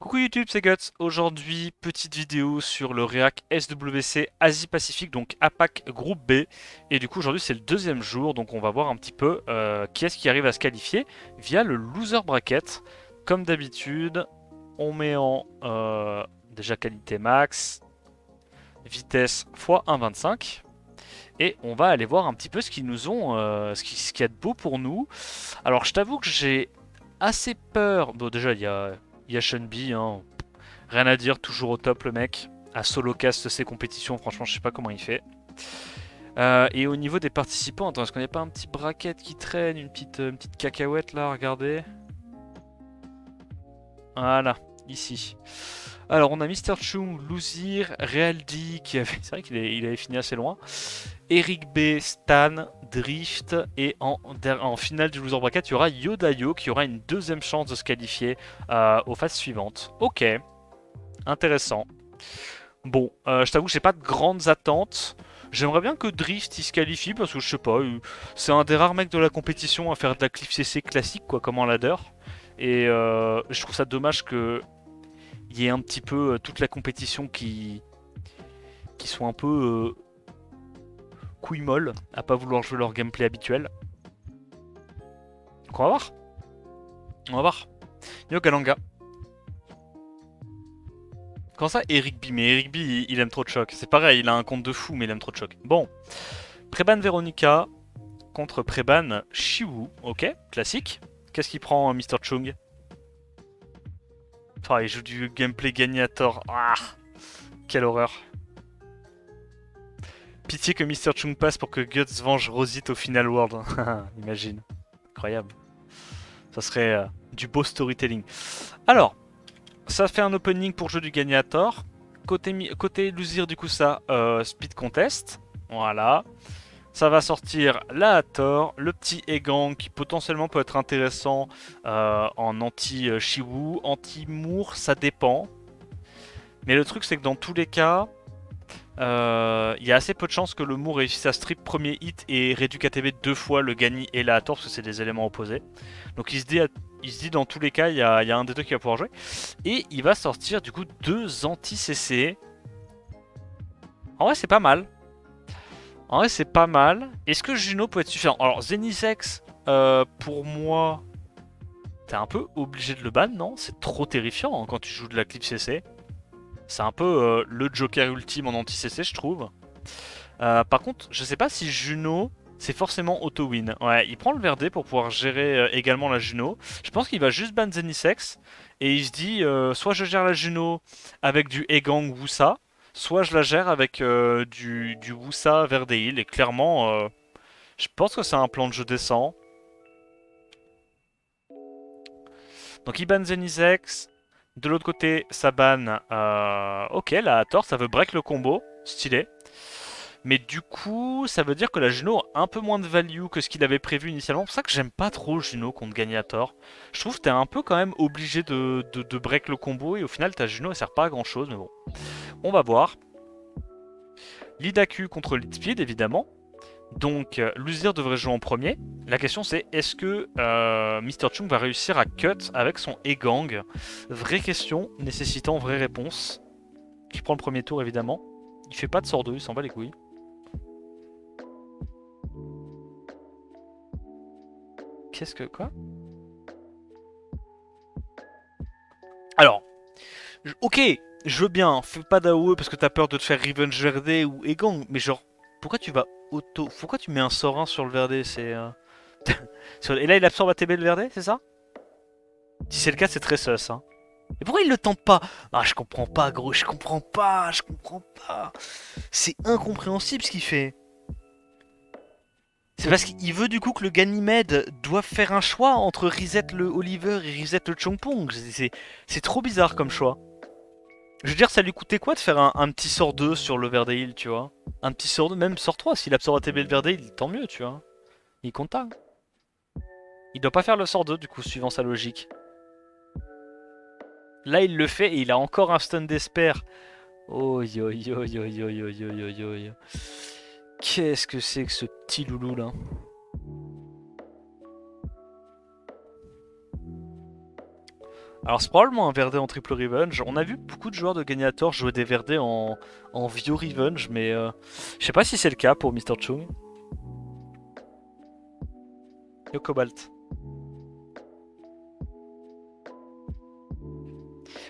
Coucou YouTube, c'est Guts. Aujourd'hui, petite vidéo sur le React SWC Asie-Pacifique, donc APAC Groupe B. Et du coup, aujourd'hui, c'est le deuxième jour, donc on va voir un petit peu qui est-ce qui arrive à se qualifier via le loser bracket. Comme d'habitude, on met en déjà qualité max, vitesse x 1,25. Et on va aller voir un petit peu ce qu'ils nous ont, ce qu'il y a de beau pour nous. Alors, je t'avoue que j'ai assez peur. Bon, déjà, il y a Shunbi, hein. Rien à dire, toujours au top le mec. À solo cast ses compétitions, franchement, je sais pas comment il fait. Et au niveau des participants, attends, est-ce qu'on n'a pas un petit bracket qui traîne, une petite cacahuète là, regardez. Voilà, ici. Alors, on a Mr. Chung, Luzir, Realdi, qui avait, c'est vrai il avait fini assez loin. Eric B, Stan, Drift, et en finale du loser bracket, il y aura Yodayo qui aura une deuxième chance de se qualifier aux phases suivantes. Ok, intéressant. Bon, je t'avoue que j'ai pas de grandes attentes. J'aimerais bien que Drift il se qualifie parce que je sais pas, c'est un des rares mecs de la compétition à faire de la cliff CC classique quoi, comme un ladder. Et je trouve ça dommage que il y ait un petit peu toute la compétition qui soit un peu couille molle à pas vouloir jouer leur gameplay habituel. Donc on va voir. On va voir. Yo Galanga. Comment ça Eric B? Mais Eric B il aime trop de choc. C'est pareil, il a un compte de fou mais il aime trop de choc. Bon. Preban Veronica contre Preban Shiwu. Ok, classique. Qu'est-ce qu'il prend Mr. Chung? Oh, il joue du gameplay gagné à tort. Ah, quelle horreur. Pitié que Mr. Chung passe pour que Guts venge Rosite au Final World. Imagine. Incroyable. Ça serait du beau storytelling. Alors, ça fait un opening pour jeu du gagné à tort. Côté Luzir, du coup, ça, Speed Contest. Voilà. Ça va sortir la Hathor, le petit Egang qui potentiellement peut être intéressant en anti-Shiwu, anti-Moore, ça dépend. Mais le truc c'est que dans tous les cas, il y a assez peu de chances que le Moore réussisse à strip premier hit et réduit KTB deux fois le Gani et la Hathor parce que c'est des éléments opposés. Donc il se dit dans tous les cas, il y a un des deux qui va pouvoir jouer. Et il va sortir du coup deux anti-CC. En vrai c'est pas mal. En vrai, c'est pas mal. Est-ce que Juno peut être suffisant? Alors, Zenisex, pour moi, t'es un peu obligé de le ban, non? C'est trop terrifiant hein, quand tu joues de la clip CC. C'est un peu le Joker ultime en anti-CC, je trouve. Par contre, je sais pas si Juno, c'est forcément auto-win. Ouais, il prend le Verdé pour pouvoir gérer également la Juno. Je pense qu'il va juste ban Zenisex. Et il se dit, soit je gère la Juno avec du Egang Wusa, soit je la gère avec du Wusa Verdeil. Et clairement, je pense que c'est un plan de jeu décent. Donc il ban Zenizex. De l'autre côté, ça ban. Ok, la Hathor, ça veut break le combo. Stylé. Mais du coup, ça veut dire que la Juno a un peu moins de value que ce qu'il avait prévu initialement. C'est pour ça que j'aime pas trop Juno contre Gagnator. Je trouve que t'es un peu quand même obligé de break le combo. Et au final, ta Juno, elle sert pas à grand chose. Mais bon, on va voir. Lidaku contre Leadspeed, évidemment. Donc, Luzir devrait jouer en premier. La question c'est, est-ce que Mr. Chung va réussir à cut avec son E-Gang? Vraie question, nécessitant vraie réponse. Qui prend le premier tour, évidemment. Il fait pas de sort 2, il s'en bat les couilles. Qu'est-ce que... quoi? Alors, ok, je veux bien, fais pas d'AOE parce que t'as peur de te faire Revenge Verde ou E-Gang, mais genre, pourquoi tu vas auto... Pourquoi tu mets un sort 1 sur le Verde? C'est... Et là, il absorbe ATB le Verde, c'est ça? Si c'est le cas, c'est très sus, hein. Mais pourquoi il le tente pas? Ah, je comprends pas, gros, je comprends pas, je comprends pas. C'est incompréhensible ce qu'il fait. C'est parce qu'il veut du coup que le Ganymede doive faire un choix entre reset le Oliver et reset le Chongpong. C'est trop bizarre comme choix. Je veux dire, ça lui coûtait quoi de faire un petit sort 2 sur le Verdeil, tu vois? Un petit sort 2, même sort 3, s'il absorbe ATB le Verdeil, tant mieux, tu vois. Il compte pas. Il doit pas faire le sort 2 du coup, suivant sa logique. Là, il le fait et il a encore un stun d'Esper. Oh yo yo yo yo yo yo yo yo yo. Qu'est-ce que c'est que ce petit loulou là? Alors c'est probablement un Verdé en triple revenge. On a vu beaucoup de joueurs de Gagnator jouer des Verdés en Vio revenge, mais je sais pas si c'est le cas pour Mr. Chung. Yo Cobalt.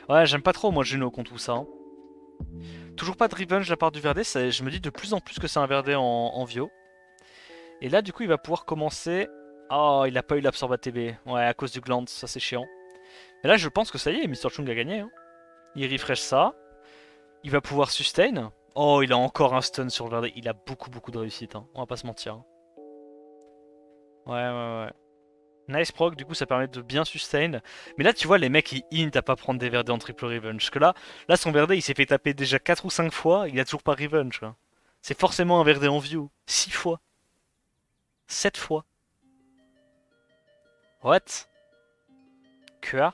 Ouais, j'aime pas trop moi Juno contre tout ça. Hein. Toujours pas de revenge de la part du Verdé, je me dis de plus en plus que c'est un Verdé en Vio. Et là du coup il va pouvoir commencer... Oh, il a pas eu l'absorbe ATB. Ouais, à cause du gland, ça c'est chiant. Mais là je pense que ça y est, Mr. Chung a gagné. Hein. Il refresh ça. Il va pouvoir sustain. Oh, il a encore un stun sur le Verdé. Il a beaucoup de réussite, hein. On va pas se mentir. Hein. Ouais. Nice proc, du coup ça permet de bien sustain. Mais là tu vois les mecs ils hint à pas prendre des Verdés en triple revenge. Parce que là son Verdé il s'est fait taper déjà 4 ou 5 fois, il a toujours pas revenge. C'est forcément un Verdé en view. 6 fois. 7 fois. What? Quoi?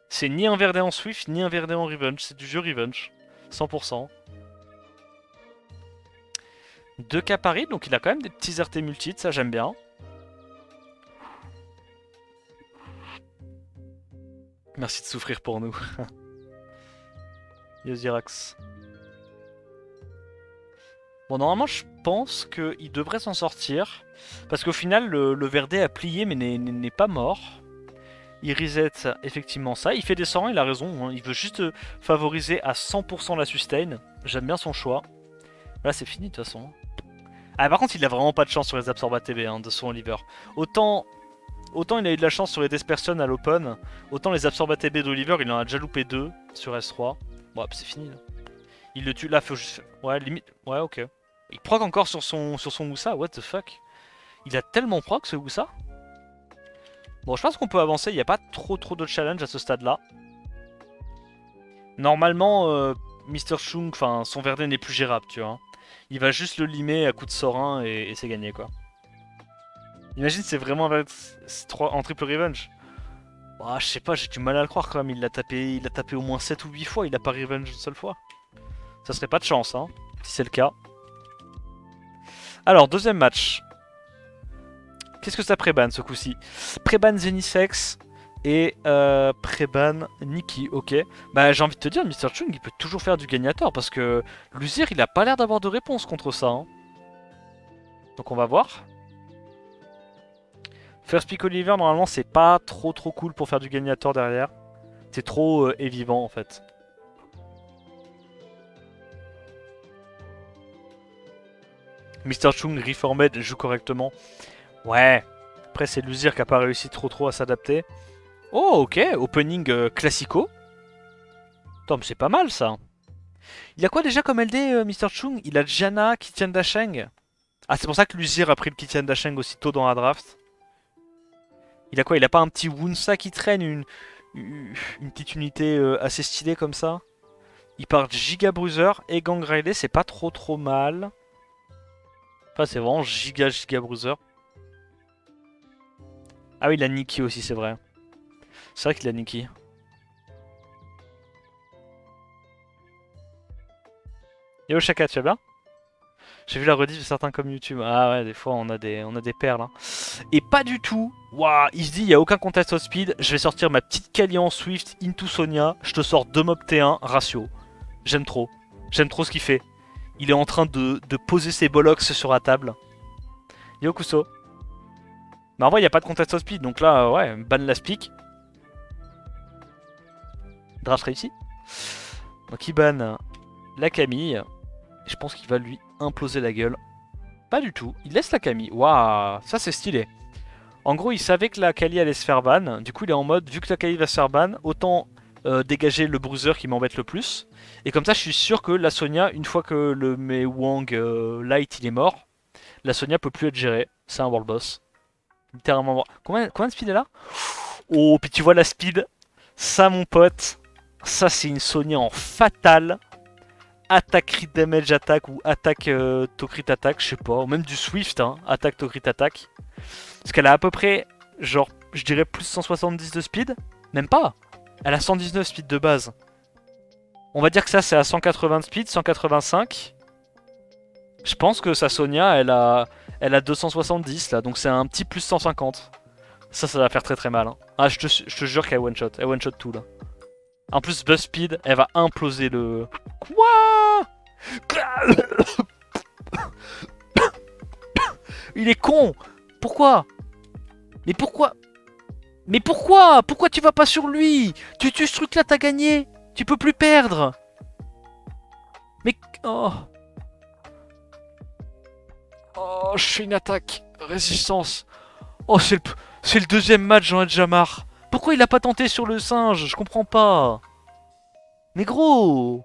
C'est ni un Verdé en Swift, ni un Verdé en revenge. C'est du jeu revenge. 100%. 2K Paris, donc il a quand même des petits RT multi, ça j'aime bien. Merci de souffrir pour nous. Yo Zirax. Bon, normalement, je pense qu'il devrait s'en sortir. Parce qu'au final, le Verdé a plié, mais n'est pas mort. Il reset effectivement ça. Il fait des 100, il a raison. Hein. Il veut juste favoriser à 100% la sustain. J'aime bien son choix. Là, c'est fini de toute façon. Ah, par contre, il a vraiment pas de chance sur les absorbs ATB hein, de son Oliver. Autant il a eu de la chance sur les Dispersion à l'Open, autant les absorbs ATB d'Oliver, il en a déjà loupé 2 sur S3. Bon, c'est fini là. Il le tue là, faut juste... Ouais, limite... Ouais, ok. Il proc encore sur son Wusa, what the fuck. Il a tellement proc ce Wusa. Bon, je pense qu'on peut avancer, il n'y a pas trop de challenge à ce stade-là. Normalement, Mr. Chung, enfin, son Verdé n'est plus gérable, tu vois. Il va juste le limer à coup de Sorin et c'est gagné, quoi. Imagine, c'est vraiment en triple revenge. Oh, je sais pas, j'ai du mal à le croire quand même. Il a tapé au moins 7 ou 8 fois, il a pas revenge une seule fois. Ça serait pas de chance, hein, si c'est le cas. Alors, deuxième match. Qu'est-ce que ça pré-ban ce coup-ci? Pré-ban Zenisex et pré-ban Nikki, ok. Bah, j'ai envie de te dire, Mr. Chung, il peut toujours faire du Gagnator parce que Luzir, il a pas l'air d'avoir de réponse contre ça. Hein. Donc, on va voir. First Pick Oliver, normalement, c'est pas trop cool pour faire du Gagnator derrière. C'est trop évivant en fait. Mr. Chung Reformed joue correctement. Ouais. Après, c'est Luzir qui a pas réussi trop à s'adapter. Oh, ok. Opening classico. Attends, mais c'est pas mal ça. Il a quoi déjà comme LD, Mr. Chung? Il a Janna, Kitian Dasheng. Ah, c'est pour ça que Luzir a pris le Kitian Dasheng aussitôt dans la draft. Il a quoi? Il a pas un petit Wunsa qui traîne, une petite unité assez stylée comme ça? Il part Giga Bruiser et Gang Riley, c'est pas trop mal. Enfin, c'est vraiment Giga Bruiser. Ah oui, il a Nikki aussi, c'est vrai. C'est vrai qu'il a Nikki. Yo Shaka, tu vas bien? J'ai vu la rediff de certains comme YouTube. Ah ouais, des fois on a des perles. Hein. Et pas du tout. Waouh, il se dit, il n'y a aucun contest au speed. Je vais sortir ma petite Kali en Swift into Sonia. Je te sors 2 mobs T1 ratio. J'aime trop. J'aime trop ce qu'il fait. Il est en train de poser ses bollocks sur la table. Yo Kuso. Mais en vrai, il n'y a pas de contest au speed. Donc là, ouais, ban la speak. Draft réussi. Donc il ban la Camille. Et je pense qu'il va lui imploser la gueule. Pas du tout. Il laisse la Camille. Waouh, ça c'est stylé. En gros, il savait que la Kali allait se faire ban. Du coup, il est en mode, vu que la Kali va se faire ban, autant dégager le bruiser qui m'embête le plus. Et comme ça, je suis sûr que la Sonia, une fois que le Mei Wang Light il est mort, la Sonia peut plus être gérée. C'est un world boss. Littéralement. Combien de speed est là? Oh, puis tu vois la speed. Ça, mon pote. Ça, c'est une Sonia en fatal. Attaque crit damage attaque ou attaque to crit attaque, je sais pas. Ou même du Swift, hein. Attaque to crit attaque. Parce qu'elle a à peu près, genre, je dirais plus 170 de speed. Même pas. Elle a 119 speed de base. On va dire que ça, c'est à 180 de speed, 185. Je pense que sa Sonia, elle a 270 là. Donc c'est un petit plus 150. Ça va faire très mal. Hein. Ah, je te jure qu'elle one shot. Elle one shot tout là. En plus, Buzz Speed, elle va imploser le... Quoi? Il est con. Pourquoi? Mais pourquoi? Mais pourquoi? Pourquoi tu vas pas sur lui? Tu tues ce truc là, t'as gagné. Tu peux plus perdre. Mais... Oh. Oh, je fais une attaque. Résistance. Oh, c'est le deuxième match, j'en ai déjà marre. Pourquoi il a pas tenté sur le singe? Je comprends pas. Mais gros.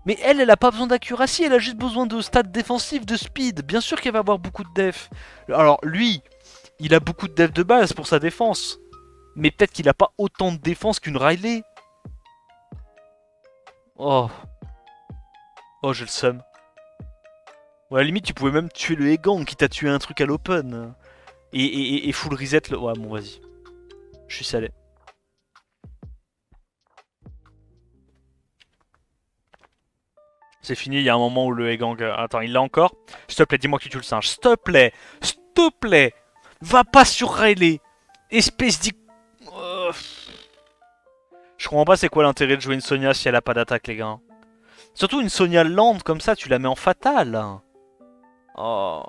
Mais elle a pas besoin d'accuracy, elle a juste besoin de stats défensifs, de speed. Bien sûr qu'elle va avoir beaucoup de def. Alors lui, il a beaucoup de def de base pour sa défense. Mais peut-être qu'il a pas autant de défense qu'une Riley. Oh. Oh, j'ai le seum. Ouais, à la limite, tu pouvais même tuer le Egang qui t'a tué un truc à l'open. Et full reset le... Ouais, bon, vas-y. Je suis salé. C'est fini, il y a un moment où le Egang... Attends, il l'a encore. S'il te plaît, dis-moi que tu tues le singe. S'il te plaît. S'il te plaît. Va pas sur Riley. Espèce d'I... Je comprends pas c'est quoi l'intérêt de jouer une Sonia si elle a pas d'attaque, les gars. Surtout une Sonia lente comme ça, tu la mets en fatale. Oh.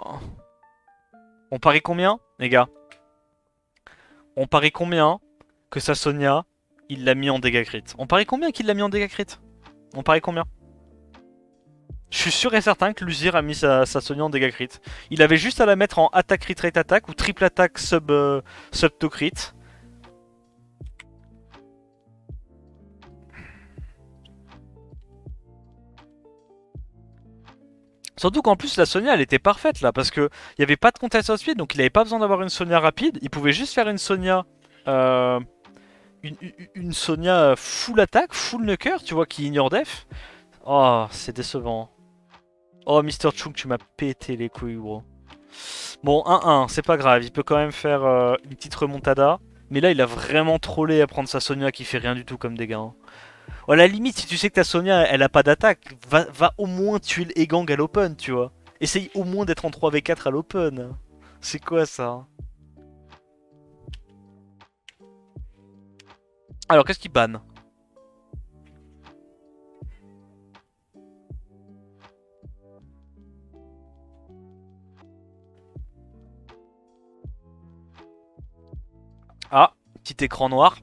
On parie combien, les gars? On parie combien que sa Sonia, il l'a mis en dégâts crit? On parie combien qu'il l'a mis en dégâts crit? On parie combien? Je suis sûr et certain que Luzir a mis sa Sonia en dégâts crit. Il avait juste à la mettre en attaque crit rate attack ou triple attaque sub to crit. Surtout qu'en plus la Sonia elle était parfaite là parce que il n'y avait pas de contest of speed donc il avait pas besoin d'avoir une Sonia rapide. Il pouvait juste faire une Sonia une Sonia full attaque, full knocker, tu vois, qui ignore def. Oh, c'est décevant. Oh, Mr. Chung, tu m'as pété les couilles, gros. Bon, 1-1, c'est pas grave. Il peut quand même faire une petite remontada. Mais là, il a vraiment trollé à prendre sa Sonia qui fait rien du tout comme dégâts. Hein. Oh, à la limite, si tu sais que ta Sonia, elle a pas d'attaque, va au moins tuer le Egang à l'open, tu vois. Essaye au moins d'être en 3v4 à l'open. C'est quoi ça? Alors, qu'est-ce qu'il banne? Ah, petit écran noir.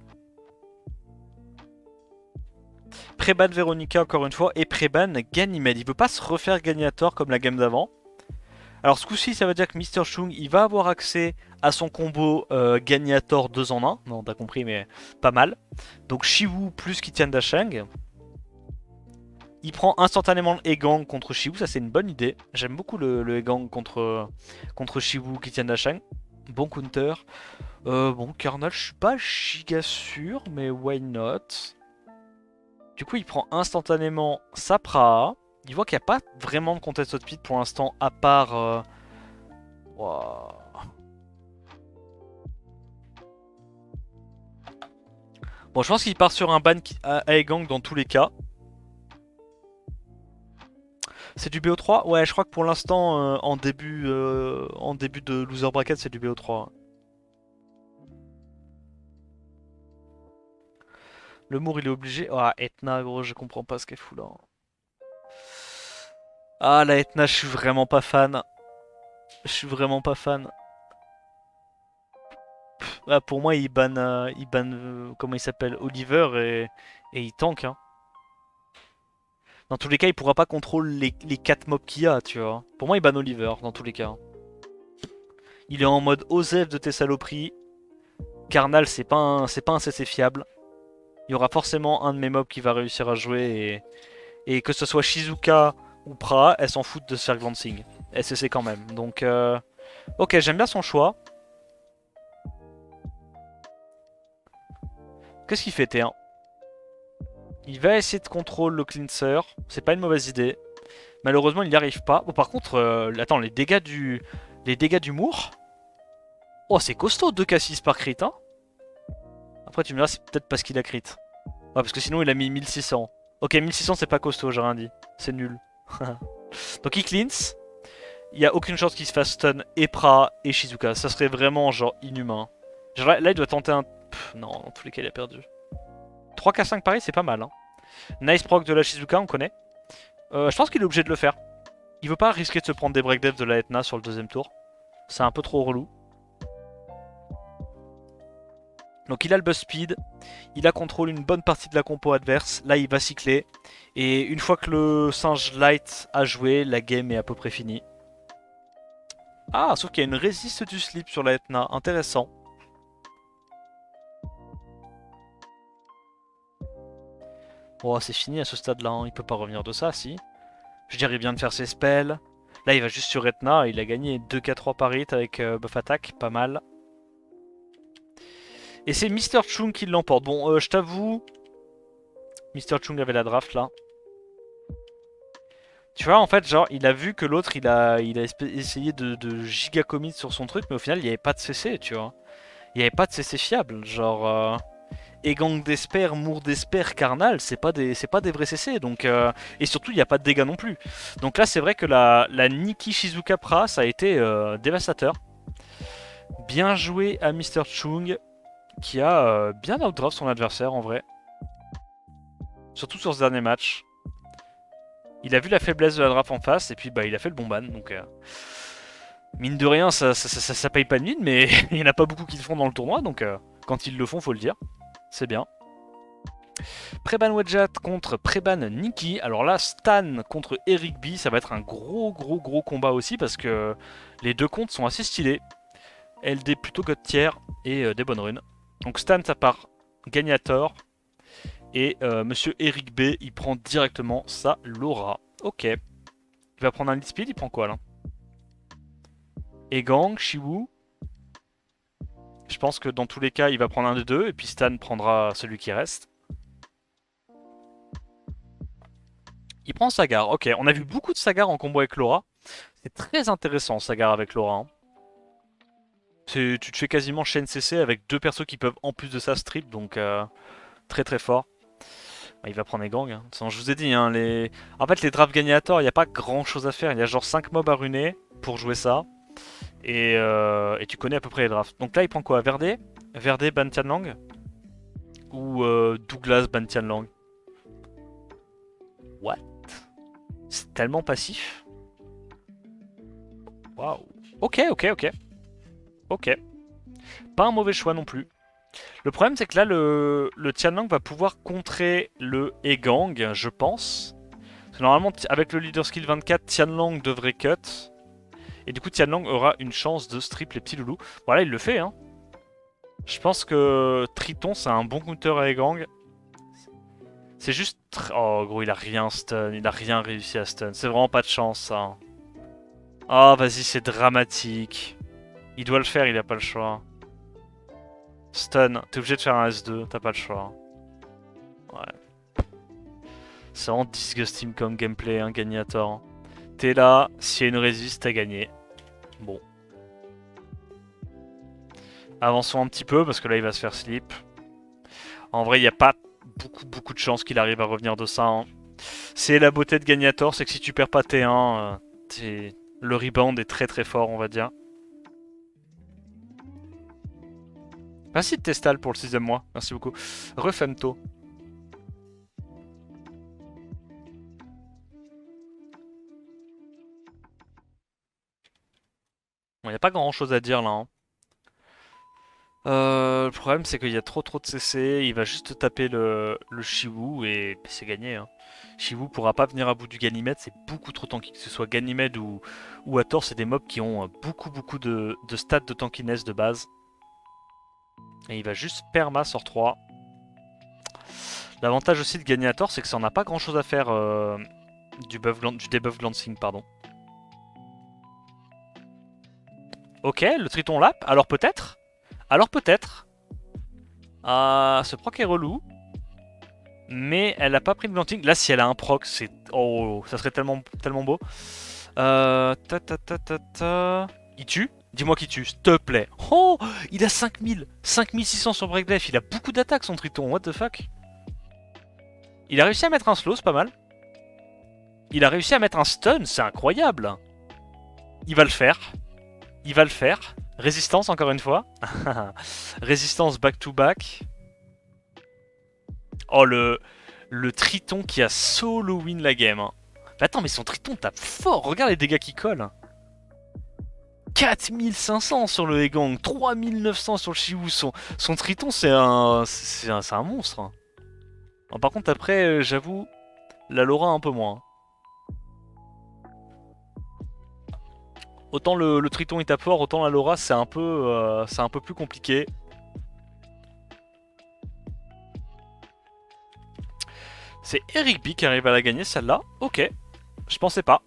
Préban Veronica encore une fois et Préban Ganymede. Il veut pas se refaire Gagnator comme la game d'avant. Alors ce coup-ci ça veut dire que Mr. Chung il va avoir accès à son combo Gagnator 2 en 1. Non t'as compris mais pas mal. Donc Shiwu plus Kitian Dashang. Il prend instantanément le Egang contre Shiwu, ça c'est une bonne idée. J'aime beaucoup le Egang contre Shiwu Kitian Dashang. Bon counter. Bon Carnal je suis pas giga sûr mais why not. Du coup, il prend instantanément sa Praha. Il voit qu'il n'y a pas vraiment de contest speed pour l'instant, à part... Wow. Bon, je pense qu'il part sur un ban à Egang dans tous les cas. C'est du BO3? Ouais, je crois que pour l'instant, en début de loser bracket, c'est du BO3. Le Mour, il est obligé. Ah, Etna, gros, je comprends pas ce qu'elle fout là. Ah, la Etna, je suis vraiment pas fan. Je suis vraiment pas fan. Ah, pour moi, il ban comment il s'appelle, Oliver et il tank. Hein. Dans tous les cas, il pourra pas contrôler les 4 mobs qu'il y a, tu vois. Pour moi, il ban Oliver, dans tous les cas. Il est en mode Osef de tes saloperies. Carnal, c'est pas un CC fiable. Il y aura forcément un de mes mobs qui va réussir à jouer et que ce soit Shizuka ou Pra, elle s'en fout de se faire glancing. SCC quand même. Donc, ok, j'aime bien son choix. Qu'est-ce qu'il fait T1? Il va essayer de contrôler le cleanser. C'est pas une mauvaise idée. Malheureusement, il n'y arrive pas. Bon, par contre, attends, les dégâts du Mour. Oh, c'est costaud 2k6 par crit. Hein. Après, tu me diras, c'est peut-être parce qu'il a crit. Ouais, parce que sinon, il a mis 1600. Ok, 1600, c'est pas costaud, j'ai rien dit. C'est nul. Donc, il cleans. Il n'y a aucune chance qu'il se fasse stun et Pra et Shizuka. Ça serait vraiment, genre, inhumain. Genre, là, il doit tenter un... Pff, non, dans tous les cas, il a perdu. 3K5 pareil, c'est pas mal. Hein. Nice proc de la Shizuka, on connaît. Je pense qu'il est obligé de le faire. Il veut pas risquer de se prendre des break dev de la Etna sur le deuxième tour. C'est un peu trop relou. Donc il a le buzz speed, il a contrôle une bonne partie de la compo adverse, là il va cycler, et une fois que le singe light a joué, la game est à peu près finie. Ah, sauf qu'il y a une résiste du slip sur la Etna, intéressant. Oh, c'est fini à ce stade-là, hein. Il peut pas revenir de ça, si. Je dirais bien de faire ses spells. Là il va juste sur Etna, il a gagné 2k3 par hit avec buff attack, pas mal. Et c'est Mr. Chung qui l'emporte. Bon, je t'avoue, Mr. Chung avait la draft là. Tu vois, en fait, genre, il a vu que l'autre, il a essayé de giga commit sur son truc, mais au final, il n'y avait pas de CC, tu vois. Il n'y avait pas de CC fiable. Genre, Egang d'Esper, Mour d'Esper, Carnal, c'est pas des vrais CC. Donc, et surtout, il n'y a pas de dégâts non plus. Donc là, c'est vrai que la Nikki Shizuka Pra, ça a été dévastateur. Bien joué à Mr. Chung, qui a bien outdraft son adversaire en vrai. Surtout sur ce dernier match. Il a vu la faiblesse de la draft en face et puis bah il a fait le bon ban. Donc mine de rien ça paye pas de mine, mais il n'y en a pas beaucoup qui le font dans le tournoi. Donc quand ils le font faut le dire. C'est bien. Preban Wedjat contre Preban Nikki. Alors là Stan contre Eric B. Ça va être un gros combat aussi parce que les deux comptes sont assez stylés. LD plutôt god tier et des bonnes runes. Donc Stan ça part Gagnator. Et monsieur Eric B, il prend directement sa Laura. Ok. Il va prendre un lead speed, il prend quoi là? Egang, Shiwu. Je pense que dans tous les cas, il va prendre un des deux. Et puis Stan prendra celui qui reste. Il prend Sagar. Ok, on a vu beaucoup de Sagar en combo avec Laura. C'est très intéressant Sagar avec Laura. Hein. Tu te fais quasiment chaîne CC avec deux persos qui peuvent en plus de ça strip. Donc très fort. Il va prendre les gangs. Hein. Je vous ai dit, hein, en fait, les drafts gagnators, il n'y a pas grand chose à faire. Il y a genre 5 mobs à runer pour jouer ça. Et tu connais à peu près les drafts. Donc là, il prend quoi? Verde? Verde Ban Tianlang? Ou Douglas Ban Tianlang? What? C'est tellement passif. Waouh. Ok. Ok. Pas un mauvais choix non plus. Le problème, c'est que là, le Tianlang va pouvoir contrer le Egang, je pense. Parce que normalement, avec le leader skill 24, Tianlang devrait cut. Et du coup, Tianlang aura une chance de strip les petits loulous. Voilà, il le fait, hein. Je pense que Triton, c'est un bon counter à Egang. C'est juste... Oh, gros, il a rien stun. Il a rien réussi à stun. C'est vraiment pas de chance, ça. Oh, vas-y, c'est dramatique. Il doit le faire, il a pas le choix. Stun, t'es obligé de faire un S2, t'as pas le choix. Ouais. C'est vraiment disgusting comme gameplay, hein, Gagnator. T'es là, s'il y a une résiste, t'as gagné. Bon. Avançons un petit peu, parce que là, il va se faire slip. En vrai, il n'y a pas beaucoup de chances qu'il arrive à revenir de ça. Hein. C'est la beauté de Gagnator, c'est que si tu perds pas T1, le rebound est très fort, on va dire. Merci de Testal pour le 6ème mois, merci beaucoup. Refemto. Bon, y a pas grand chose à dire là. Hein. Le problème c'est qu'il y a trop de CC, il va juste taper le Shiwu et c'est gagné. Hein. Shiwu pourra pas venir à bout du Ganymede, c'est beaucoup trop tanky. Que ce soit Ganymede ou Hathor, c'est des mobs qui ont beaucoup de stats de tankiness de base. Et il va juste perma sur 3. L'avantage aussi de gagner Hathor, c'est que ça en a pas grand chose à faire du debuff glancing, pardon. Ok, le Triton lap, alors peut-être. Ce proc est relou. Mais elle a pas pris de glancing. Là, si elle a un proc, c'est... Oh, ça serait tellement beau. Il tue? Dis-moi qu'il tue, s'il te plaît. Oh, il a 5000, 5600 sur Breakdef. Il a beaucoup d'attaques, son Triton. What the fuck? Il a réussi à mettre un slow, c'est pas mal. Il a réussi à mettre un stun, c'est incroyable. Il va le faire. Résistance, encore une fois. Résistance back to back. Oh, le Triton qui a solo win la game. Hein. Mais attends, mais son Triton tape fort. Regarde les dégâts qui collent. 4500 sur le Egang, 3900 sur le Shiwu. Son Triton, c'est un monstre. Hein. Alors, par contre, après, j'avoue, la Laura un peu moins. Autant le Triton il tape fort, autant la Laura c'est un peu plus compliqué. C'est Eric B qui arrive à la gagner celle-là. Ok, je pensais pas.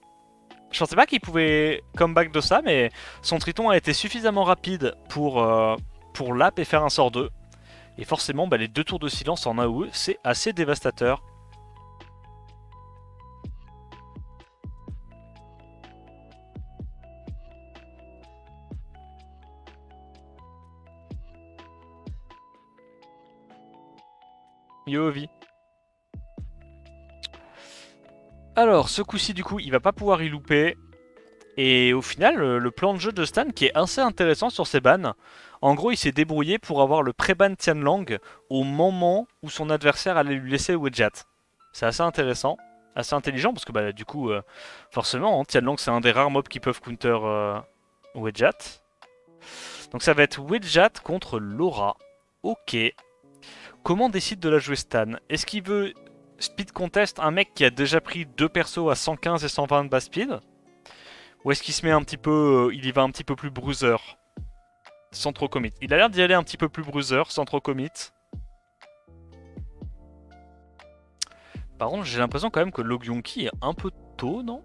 Je pensais pas qu'il pouvait comeback de ça, mais son Triton a été suffisamment rapide pour lap et faire un sort 2. Et forcément, bah, les 2 tours de silence en AOE, c'est assez dévastateur. Yo, Ovi. Alors, ce coup-ci, du coup, il va pas pouvoir y louper. Et au final, le plan de jeu de Stan qui est assez intéressant sur ses bans. En gros, il s'est débrouillé pour avoir le pré-ban Tianlang au moment où son adversaire allait lui laisser le Wedjat. C'est assez intéressant, assez intelligent parce que bah, du coup, forcément, hein, Tianlang c'est un des rares mobs qui peuvent counter Wedjat. Donc ça va être Wedjat contre Laura. Ok. Comment décide de la jouer Stan? Est-ce qu'il veut speed contest un mec qui a déjà pris 2 persos à 115 et 120 de bas speed? Ou est-ce qu'il se met un petit peu... il y va un petit peu plus bruiser sans trop commit. Il a l'air d'y aller un petit peu plus bruiser sans trop commit. Par contre, j'ai l'impression quand même que Logyonki est un peu tôt, non?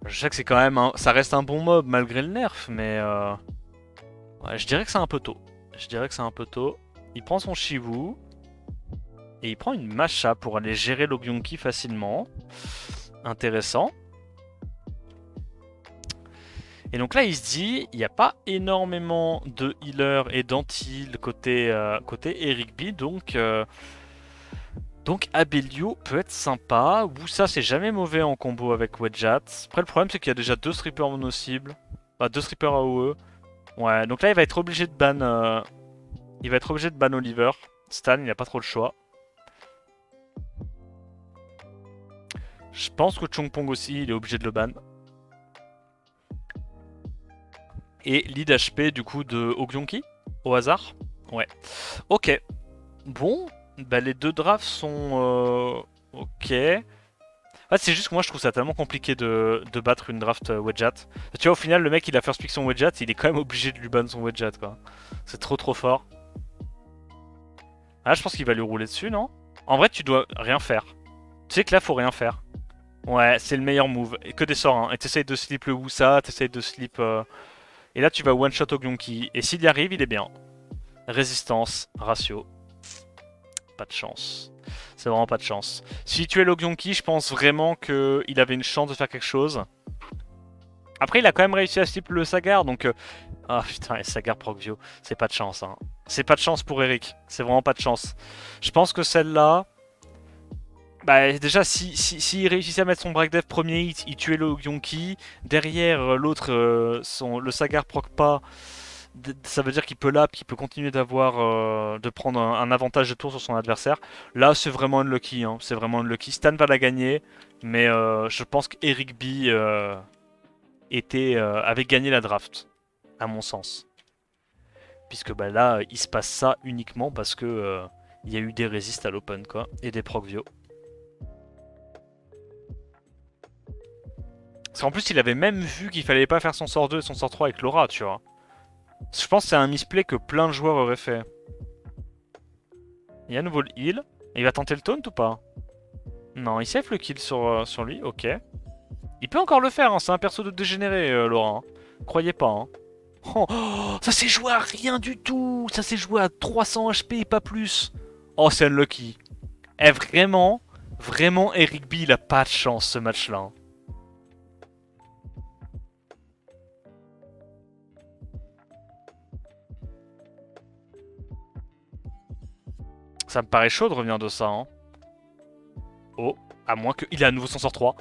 Je sais que c'est quand même... ça reste un bon mob malgré le nerf, mais... ouais, je dirais que c'est un peu tôt. Je dirais que c'est un peu tôt. Il prend son Shivu. Et il prend une Masha pour aller gérer Logyonki facilement. Intéressant. Et donc là, il se dit, il n'y a pas énormément de healer et d'anti-heal côté Eric B, donc Abelio peut être sympa. Wusa, c'est jamais mauvais en combo avec Wedjat. Après, le problème, c'est qu'il y a déjà 2 strippers mono-cibles. Enfin, 2 strippers AOE. Ouais, donc là, il va être obligé de ban... il va être obligé de ban Oliver. Stan, il n'a pas trop le choix. Je pense que Chongpong aussi, il est obligé de le ban. Et lead HP du coup de Ogyonki au hasard. Ouais. Ok. Bon, bah les 2 drafts sont ok. En fait, c'est juste que moi je trouve ça tellement compliqué de battre une draft Wedjat. Tu vois, au final, le mec il a first pick son Wedjat, il est quand même obligé de lui ban son Wedjat quoi. C'est trop fort. Ah, je pense qu'il va lui rouler dessus, non? En vrai, tu dois rien faire. Tu sais que là, faut rien faire. Ouais, c'est le meilleur move. Et que des sorts, hein. Et t'essayes de slip le Wusa, t'essayes de slip. Et là, tu vas one-shot Ogyonki. Et s'il y arrive, il est bien. Résistance, ratio. Pas de chance. C'est vraiment pas de chance. Si tu es Ogyonki, je pense vraiment qu'il avait une chance de faire quelque chose. Après, il a quand même réussi à slip le Sagar, donc... Ah putain, Sagar Procvio, c'est pas de chance. Hein. C'est pas de chance pour Eric. C'est vraiment pas de chance. Je pense que celle-là... Bah déjà, si réussissait à mettre son break dev premier hit, il tuait le Ogyonki. Derrière, l'autre, le Sagar proc pas. Ça veut dire qu'il peut lap, qu'il peut continuer d'avoir, de prendre un avantage de tour sur son adversaire. Là, c'est vraiment unlucky. Hein. C'est vraiment unlucky. Stan va la gagner, mais je pense qu'Eric B avait gagné la draft, à mon sens. Puisque bah, là, il se passe ça uniquement parce que il y a eu des résistes à l'open quoi, et des procvio. Parce qu'en plus, il avait même vu qu'il fallait pas faire son sort 2 et son sort 3 avec Laura, tu vois. Je pense que c'est un misplay que plein de joueurs auraient fait. Il y a à nouveau le heal. Il va tenter le taunt ou pas? Non, il save le kill sur lui, ok. Il peut encore le faire, hein, c'est un perso de dégénéré, Laura. Hein. Croyez pas. Hein. Oh, ça s'est joué à rien du tout. Ça s'est joué à 300 HP et pas plus. Oh, c'est unlucky. Eh, vraiment, Eric B, il a pas de chance ce match-là. Hein. Ça me paraît chaud de revenir de ça. Hein. Oh, à moins qu'il ait à nouveau son sort 3.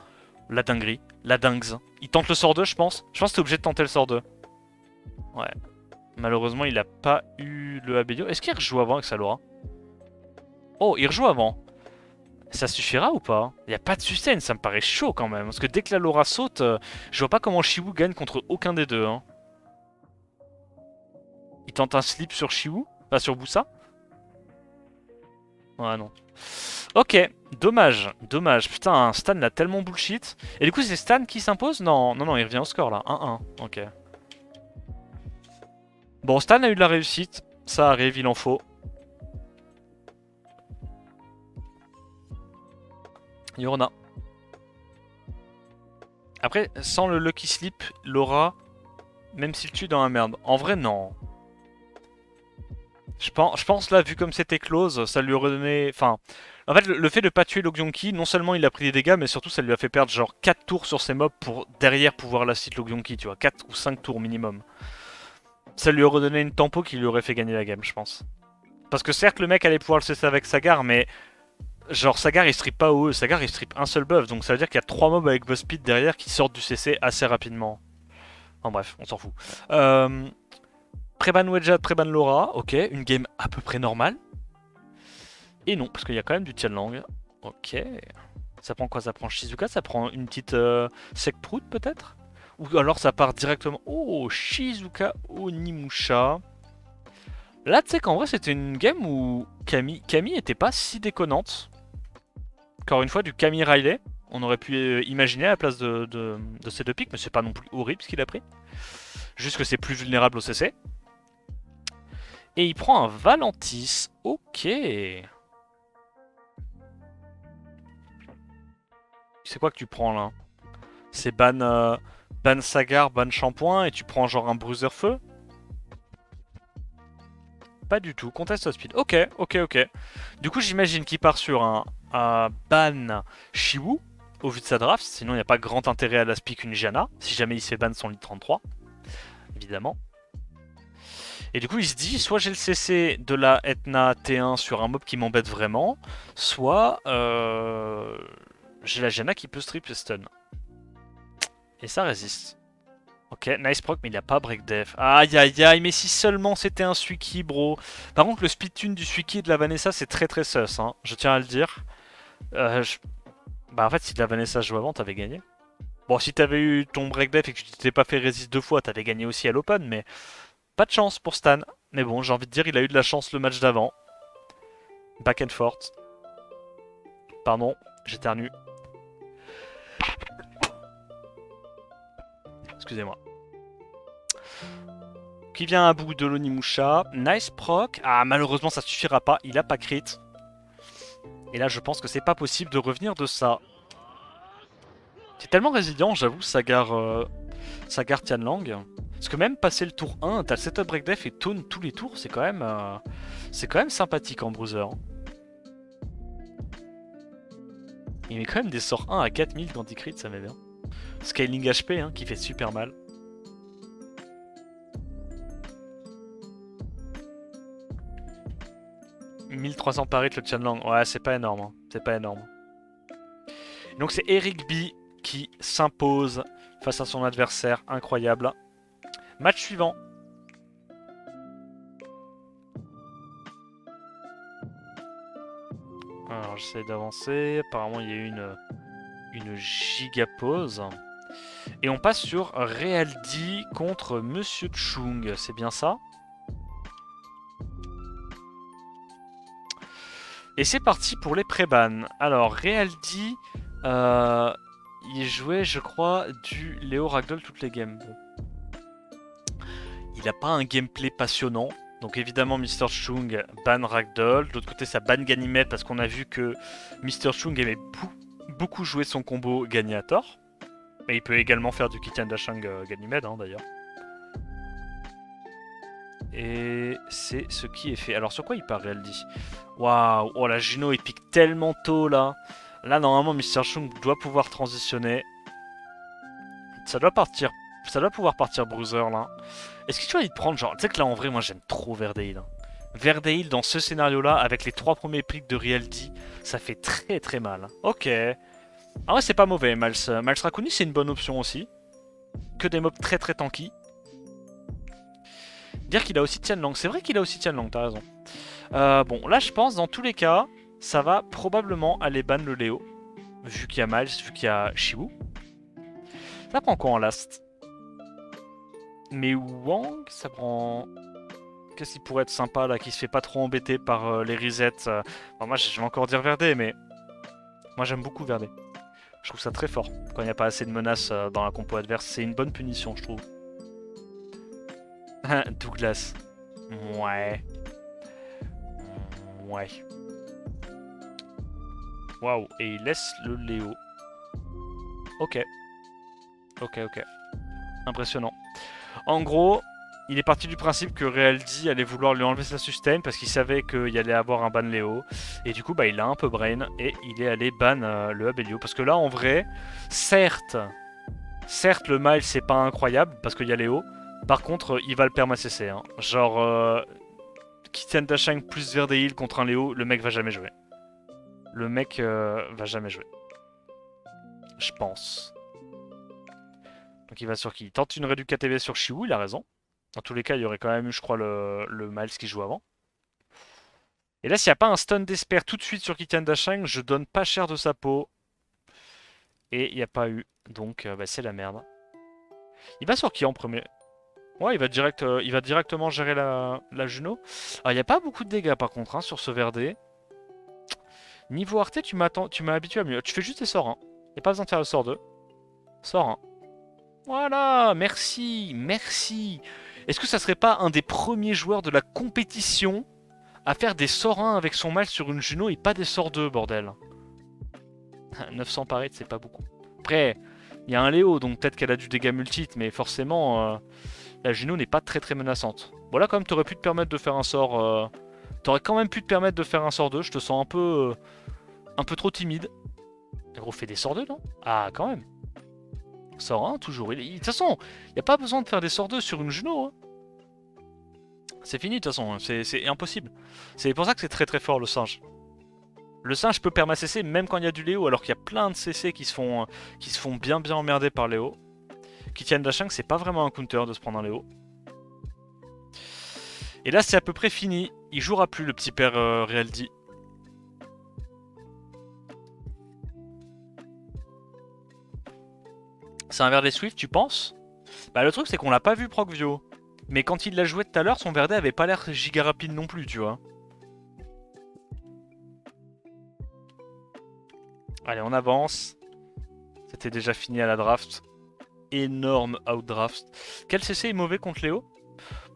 La dinguerie, la dingues. Il tente le sort 2, je pense. Je pense que t'es obligé de tenter le sort 2. Ouais. Malheureusement, il a pas eu le Abelio. Est-ce qu'il rejoue avant avec sa Laura? Oh, il rejoue avant. Ça suffira ou pas? Y a pas de sustain, ça me paraît chaud quand même. Parce que dès que la Laura saute, je vois pas comment Shiwu gagne contre aucun des deux. Hein. Il tente un slip sur Shiwu? Enfin, sur Boussa? Ouais, non. Ok, dommage, dommage. Putain, Stan l'a tellement bullshit. Et du coup, c'est Stan qui s'impose? Non, non, non, il revient au score là. 1-1, ok. Bon, Stan a eu de la réussite. Ça arrive, il en faut. Yorona. Après, sans le Lucky Slip, Laura, même s'il tue dans la merde. En vrai, non. Je pense là, vu comme c'était close, ça lui aurait donné... Enfin, en fait, le fait de pas tuer Logyonki, non seulement il a pris des dégâts, mais surtout ça lui a fait perdre genre 4 tours sur ses mobs pour derrière pouvoir la site Logyonki, tu vois. 4 ou 5 tours minimum. Ça lui aurait donné une tempo qui lui aurait fait gagner la game, je pense. Parce que certes, le mec allait pouvoir le cesser avec Sagar, mais... Genre, Sagar il strip pas OE, Sagar il strip un seul buff, donc ça veut dire qu'il y a 3 mobs avec buff speed derrière qui sortent du CC assez rapidement. En bref, on s'en fout. Préban Wedjat, Préban Laura, ok, une game à peu près normale. Et non, parce qu'il y a quand même du Tianlang. Ok. Ça prend quoi? Ça prend Shizuka? Ça prend une petite Sekprout peut-être? Ou alors ça part directement... Oh, Shizuka Onimusha. Là, tu sais qu'en vrai, c'était une game où Camille était pas si déconnante. Encore une fois, du Camille Riley. On aurait pu imaginer à la place de ces deux pics, mais c'est pas non plus horrible ce qu'il a pris. Juste que c'est plus vulnérable au CC. Et il prend un Valentis. Ok. C'est quoi que tu prends là? C'est ban Sagar, ban Shampoing et tu prends genre un Bruiser Feu? Pas du tout, contest speed. Ok, ok, ok. Du coup, j'imagine qu'il part sur un ban Shiwu, au vu de sa draft, sinon il n'y a pas grand intérêt à la speak une Jana, si jamais il se fait ban son lit 33, évidemment. Et du coup, il se dit, soit j'ai le CC de la Etna T1 sur un mob qui m'embête vraiment, soit j'ai la Jana qui peut strip stun. Et ça résiste. Ok, nice proc, mais il a pas break def. Aïe aïe aïe, mais si seulement c'était un Suiki, bro. Par contre, le speed tune du Suiki et de la Vanessa, c'est très très sus, hein. Je tiens à le dire. Bah en fait, si de la Vanessa joue avant, t'avais gagné. Bon, si t'avais eu ton break def et que tu t'étais pas fait resist 2 fois, t'avais gagné aussi à l'open, mais pas de chance pour Stan. Mais bon, j'ai envie de dire, il a eu de la chance le match d'avant. Back and forth. Pardon, j'éternue. Excusez-moi. Qui vient à bout de l'Onimusha. Nice proc. Ah, malheureusement, ça suffira pas. Il a pas crit. Et là, je pense que c'est pas possible de revenir de ça. C'est tellement résilient, j'avoue, Sagar Tianlang. Parce que même passer le tour 1, t'as le setup break def et taunt tous les tours, c'est quand même sympathique en bruiser. Hein. Il met quand même des sorts 1 à 4000 quand il crit, ça met bien. Scaling HP, hein, qui fait super mal. « 1300 par hit le Tianlang. Ouais, c'est pas énorme. Hein. C'est pas énorme. Donc c'est Eric B qui s'impose face à son adversaire. Incroyable. Match suivant. Alors j'essaie d'avancer. Apparemment il y a eu une giga pause. Et on passe sur Realdi contre Monsieur Chung. C'est bien ça? Et c'est parti pour les pré-bans. Alors Realdi, il jouait je crois du Léo Ragdoll toutes les games. Bon. Il a pas un gameplay passionnant. Donc évidemment Mr. Chung ban Ragdoll. De l'autre côté ça ban Ganymede parce qu'on a vu que Mr. Chung aimait beaucoup jouer son combo gagné à tort. Et il peut également faire du Kitian Dashang Ganymede hein, d'ailleurs. Et c'est ce qui est fait. Alors sur quoi il part Realdi? Waouh, oh la Juno il pique tellement tôt là. Là normalement Mr. Chung doit pouvoir transitionner. Ça doit pouvoir partir Bruiser là. Est-ce que tu vas y prendre genre... Tu sais que là en vrai moi j'aime trop Verdeil. Hein. Verdeil dans ce scénario là avec les 3 premiers pics de Realdi, ça fait très très mal. Ok. Ah ouais c'est pas mauvais Mals Rakuni c'est une bonne option aussi. Que des mobs très très tanky. Dire qu'il a aussi Tianlang, c'est vrai qu'il a aussi Tianlang, t'as raison. Bon là je pense dans tous les cas, ça va probablement aller ban le Léo. Vu qu'il y a Miles, vu qu'il y a Shiwu. Ça prend quoi en last? Mais Wang, ça prend... Qu'est-ce qui pourrait être sympa là, qui se fait pas trop embêter par les resets Bon, moi je vais encore dire Verdé, mais moi j'aime beaucoup Verdé. Je trouve ça très fort quand il n'y a pas assez de menaces dans la compo adverse. C'est une bonne punition, je trouve. Douglas. Ouais. Ouais. Waouh. Et il laisse le Léo. Ok. Ok, ok. Impressionnant. En gros, il est parti du principe que Realdi allait vouloir lui enlever sa sustain parce qu'il savait qu'il allait avoir un ban Léo. Et du coup, bah, il a un peu brain et il est allé ban le Abelio. Parce que là, en vrai, certes, le Miles, c'est pas incroyable parce qu'il y a Léo. Par contre, il va le perma CC. Hein. Genre, Kitian Dashang plus Verdeil contre un Léo, le mec va jamais jouer. Le mec va jamais jouer. Je pense. Donc il va sur qui? Il tente une réduc KTV sur Shiwu, il a raison. Dans tous les cas, il y aurait quand même eu, je crois, le Miles qui joue avant. Et là, s'il n'y a pas un stun d'Esper tout de suite sur Kitian Dashang, je donne pas cher de sa peau. Et il n'y a pas eu. Donc, bah, c'est la merde. Il va sur qui en premier? Ouais, il va directement gérer la Juno. Alors, il n'y a pas beaucoup de dégâts par contre hein, sur ce Verdé. Niveau Arte, tu m'as habitué à mieux. Tu fais juste des sorts 1. Il n'y a pas besoin de faire le sort 2. Sort 1. Voilà, merci, merci. Est-ce que ça serait pas un des premiers joueurs de la compétition à faire des sorts 1 avec son mal sur une Juno et pas des sorts 2, bordel? 900 par hit, c'est pas beaucoup. Après, il y a un Léo, donc peut-être qu'elle a du dégât multi, mais forcément, la Juno n'est pas très très menaçante. Bon là, quand même, t'aurais pu te permettre de faire un sort... T'aurais quand même pu te permettre de faire un sort 2, je te sens un peu trop timide. Le gros fait des sorts 2, non? Ah, quand même. Sort 1, toujours. De toute façon, il n'y a pas besoin de faire des sorts 2 sur une Juno. Hein. C'est fini, de toute façon. C'est impossible. C'est pour ça que c'est très très fort, le singe. Le singe peut perma CC même quand il y a du Léo, alors qu'il y a plein de CC qui se font bien emmerder par Léo. Kitian Dashang, c'est pas vraiment un counter de se prendre un Léo. Et là, c'est à peu près fini. Il jouera plus, le petit père Realdi. C'est un Verdé Swift, tu penses? Bah le truc c'est qu'on l'a pas vu Procvio. Mais quand il l'a joué tout à l'heure, son Verdé avait pas l'air giga rapide non plus, tu vois. Allez, on avance. C'était déjà fini à la draft. Énorme outdraft. Quel CC est mauvais contre Léo?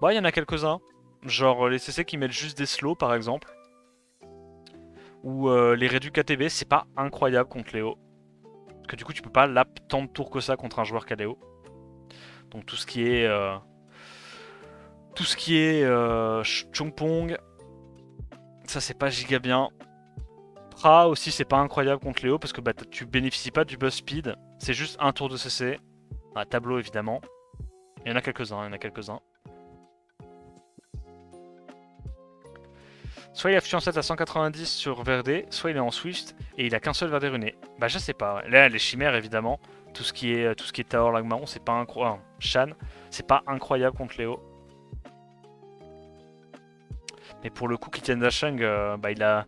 Bah il y en a quelques-uns. Genre les CC qui mettent juste des slows par exemple. Ou les réducs ATB, c'est pas incroyable contre Léo. Parce que du coup tu peux pas lap tant de tours que ça contre un joueur qui a Léo. Donc tout ce qui est Chongpong, ça c'est pas giga bien. Pra aussi c'est pas incroyable contre Léo parce que bah, tu bénéficies pas du buzz speed. C'est juste un tour de CC. Un tableau évidemment. Il y en a quelques-uns, Soit il a Fusion 7 à 190 sur Verdé, soit il est en Swift et il a qu'un seul Verdé runé. Bah je sais pas. Là les chimères évidemment, tout ce qui est Taor Lagmaron, c'est pas incroyable. Shan, c'est pas incroyable contre Léo. Mais pour le coup, Kitian Dashang, bah il a.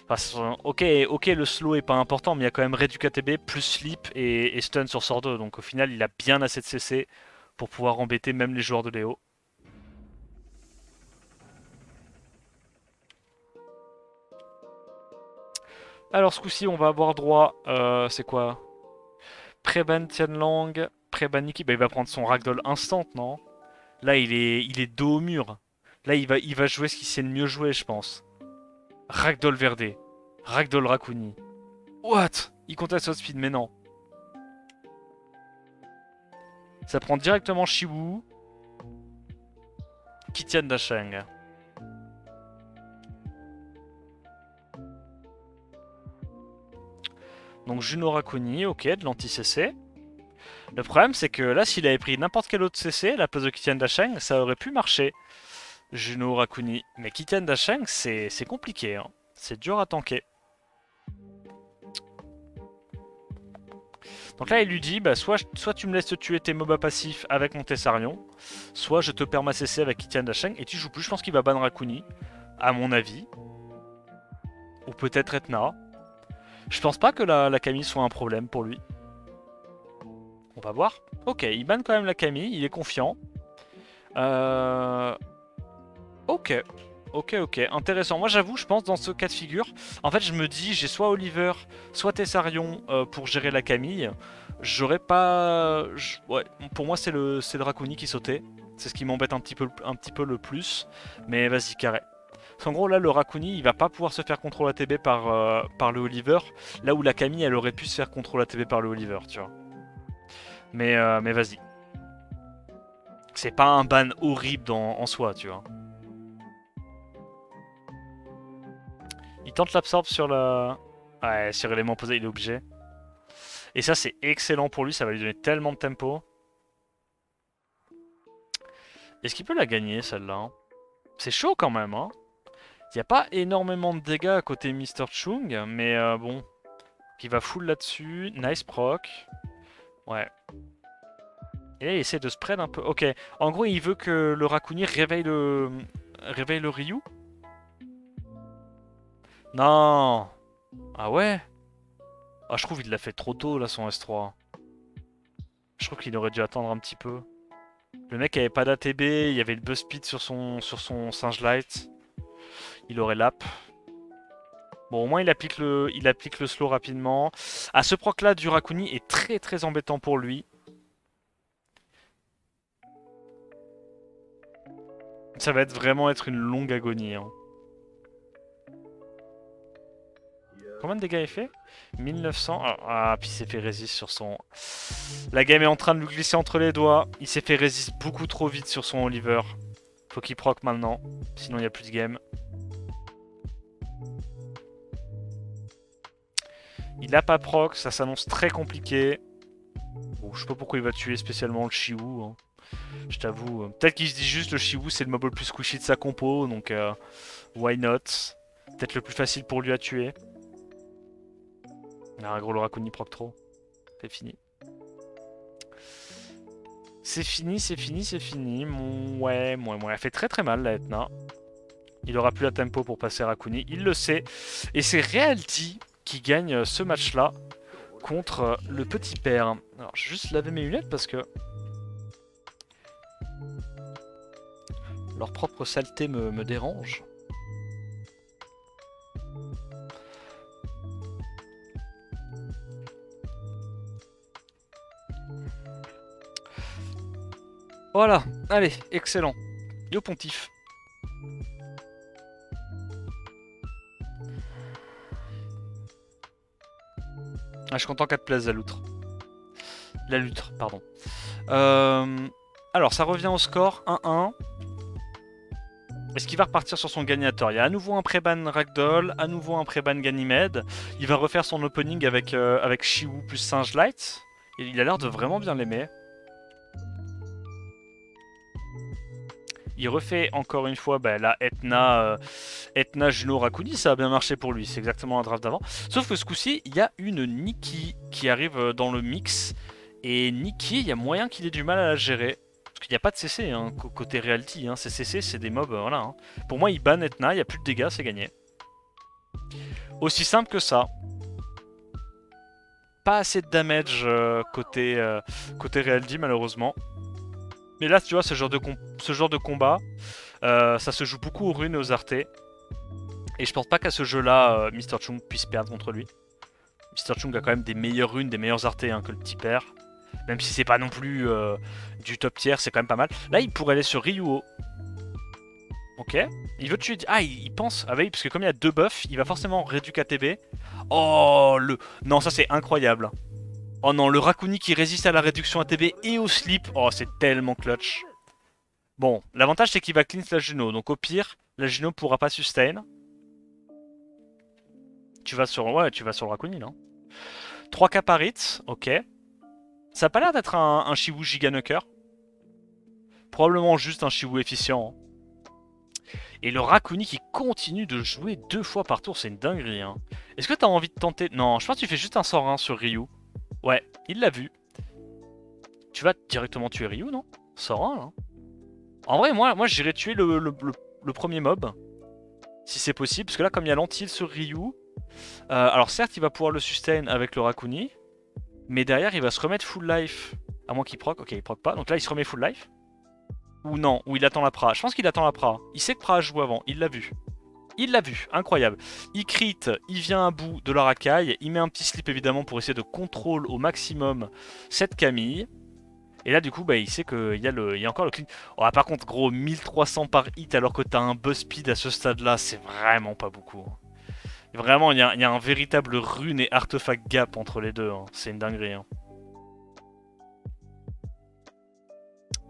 Enfin, ok, le slow est pas important, mais il y a quand même Réduc ATB plus Sleep et Stun sur sort 2. Donc au final, il a bien assez de CC pour pouvoir embêter même les joueurs de Léo. Alors ce coup-ci, on va avoir droit. C'est quoi? Pré-ban Tianlang, pré-ban Nikki. Bah, il va prendre son Ragdoll instant, non? Là, il est dos au mur. Là, il va jouer ce qu'il sait le mieux jouer, je pense. Ragdoll Verdé. Ragdoll Rakuni. What? Il conteste speed, mais non. Ça prend directement Shiwu. Kitian Dashang. Donc Juno Rakuni, ok, de l'anti-CC. Le problème, c'est que là, s'il avait pris n'importe quel autre CC à la place de Kitian Dashang, ça aurait pu marcher. Juno Rakuni. Mais Kitian Dashang, c'est compliqué. Hein. C'est dur à tanker. Donc là, il lui dit, bah, soit tu me laisses te tuer tes MOBA passifs avec mon Tessarion, soit je te perds ma CC avec Kitian Dashang et tu joues plus. Je pense qu'il va ban Rakuni, à mon avis. Ou peut-être Etna. Je pense pas que la Camille soit un problème pour lui. On va voir. Ok, il banne quand même la Camille, il est confiant. Ok. Ok, intéressant. Moi j'avoue, je pense dans ce cas de figure, en fait je me dis, j'ai soit Oliver, soit Tessarion pour gérer la Camille. J'aurais pas... Ouais, pour moi c'est le Draconi qui sautait. C'est ce qui m'embête un petit peu le plus. Mais vas-y, carré. Parce qu'en gros là, le Raccoon il va pas pouvoir se faire contrôle ATB par le Oliver. Là où la Camille elle aurait pu se faire contrôle ATB par le Oliver, tu vois. Mais vas-y. C'est pas un ban horrible en soi, tu vois. Il tente l'absorbe sur la... Ouais, sur élément posé, il est obligé. Et ça, c'est excellent pour lui, ça va lui donner tellement de tempo. Est-ce qu'il peut la gagner, celle-là hein? C'est chaud quand même, hein. Il n'y a pas énormément de dégâts à côté Mr. Chung, mais bon. Il va full là-dessus. Nice proc. Ouais. Et là, il essaie de spread un peu. Ok. En gros, il veut que le Raccoon réveille le Ryu. Non. Ah ouais. Ah, je trouve qu'il l'a fait trop tôt, là, son S3. Je trouve qu'il aurait dû attendre un petit peu. Le mec avait pas d'ATB, il y avait le buzz speed sur son singe light. Il aurait lap. Bon, au moins il applique le slow rapidement. Ah, ce proc là du Raccoon est très très embêtant pour lui. Ça va vraiment être une longue agonie. Hein. Combien de dégâts il fait 1900. Ah, puis il s'est fait résist sur son... La game est en train de lui glisser entre les doigts. Il s'est fait résist beaucoup trop vite sur son Oliver. Faut qu'il proc maintenant. Sinon il n'y a plus de game. Il a pas proc, ça s'annonce très compliqué. Bon, je sais pas pourquoi il va tuer spécialement le Chiwu. Hein. Je t'avoue. Peut-être qu'il se dit juste le Chiwu c'est le mob le plus squishy de sa compo. Donc why not. Peut-être le plus facile pour lui à tuer. Ah, gros, le Raccoon proc trop. C'est fini. C'est fini. Ouais. Elle fait très très mal la Etna. Il aura plus la tempo pour passer Raccoon. Il le sait. Et c'est Realty qui gagne ce match-là contre le petit père. Alors, je vais juste laver mes lunettes parce que leur propre saleté me dérange. Voilà, allez, excellent. Yo pontif. Ah, je suis content qu'elle te plaise la loutre. La loutre, pardon. Alors, ça revient au score 1-1. Est-ce qu'il va repartir sur son Gagnator? Il y a à nouveau un pré-ban Ragdoll, à nouveau un pré-ban Ganymede. Il va refaire son opening avec Chiwu plus Singe Light. Et il a l'air de vraiment bien l'aimer. Il refait encore une fois la Etna Juno Raccoon, ça a bien marché pour lui, c'est exactement un draft d'avant. Sauf que ce coup-ci, il y a une Nikki qui arrive dans le mix. Et Nikki, il y a moyen qu'il ait du mal à la gérer. Parce qu'il n'y a pas de CC hein, côté Realty. Hein. Ces CC, c'est des mobs, voilà. Hein. Pour moi, il ban Etna, il n'y a plus de dégâts, c'est gagné. Aussi simple que ça. Pas assez de damage côté Realty, malheureusement. Mais là, tu vois, ce genre de combat, ça se joue beaucoup aux runes et aux artés. Et je pense pas qu'à ce jeu-là, Mr. Chung puisse perdre contre lui. Mr. Chung a quand même des meilleures runes, des meilleurs artés hein, que le petit père. Même si c'est pas non plus du top tier, c'est quand même pas mal. Là, il pourrait aller sur Ryuo. Ok. Il veut tuer... Ah, il pense... Ah bah oui, parce que comme il y a deux buffs, il va forcément réduire KTB. Oh, le... Non, ça c'est incroyable. Oh non, le Raccoon qui résiste à la réduction ATB et au slip. Oh, c'est tellement clutch. Bon, l'avantage c'est qu'il va cleanse la Juno. Donc au pire, la Juno pourra pas sustain. Tu vas sur le Raccoon, là. 3k par hit, ok. Ça a pas l'air d'être un Chiwu Giganucker. Probablement juste un Chiwu efficient. Hein. Et le Raccoon qui continue de jouer 2 fois par tour, c'est une dinguerie. Hein. Est-ce que t'as envie de tenter... Non, je pense que tu fais juste un sort 1 sur Ryu. Ouais, il l'a vu. Tu vas directement tuer Ryu, non? Sort 1, là. En vrai, moi j'irais tuer le premier mob. Si c'est possible, parce que là, comme il y a l'anti-heal sur Ryu, alors certes, il va pouvoir le sustain avec le Rakuni, mais derrière, il va se remettre full life. À moins qu'il proc. Ok, il proc pas. Donc là, il se remet full life. Ou non, ou il attend la Pra. Je pense qu'il attend la Pra. Il sait que Pra joue avant, il l'a vu. Il l'a vu, incroyable. Il crit, il vient à bout de la racaille, il met un petit slip évidemment pour essayer de contrôle au maximum cette Camille. Et là du coup il sait qu'il y a encore le clean. Oh, par contre gros 1300 par hit alors que t'as un buzz speed à ce stade là, c'est vraiment pas beaucoup. Vraiment il y a un véritable rune et artefact gap entre les deux, hein. C'est une dinguerie. Hein.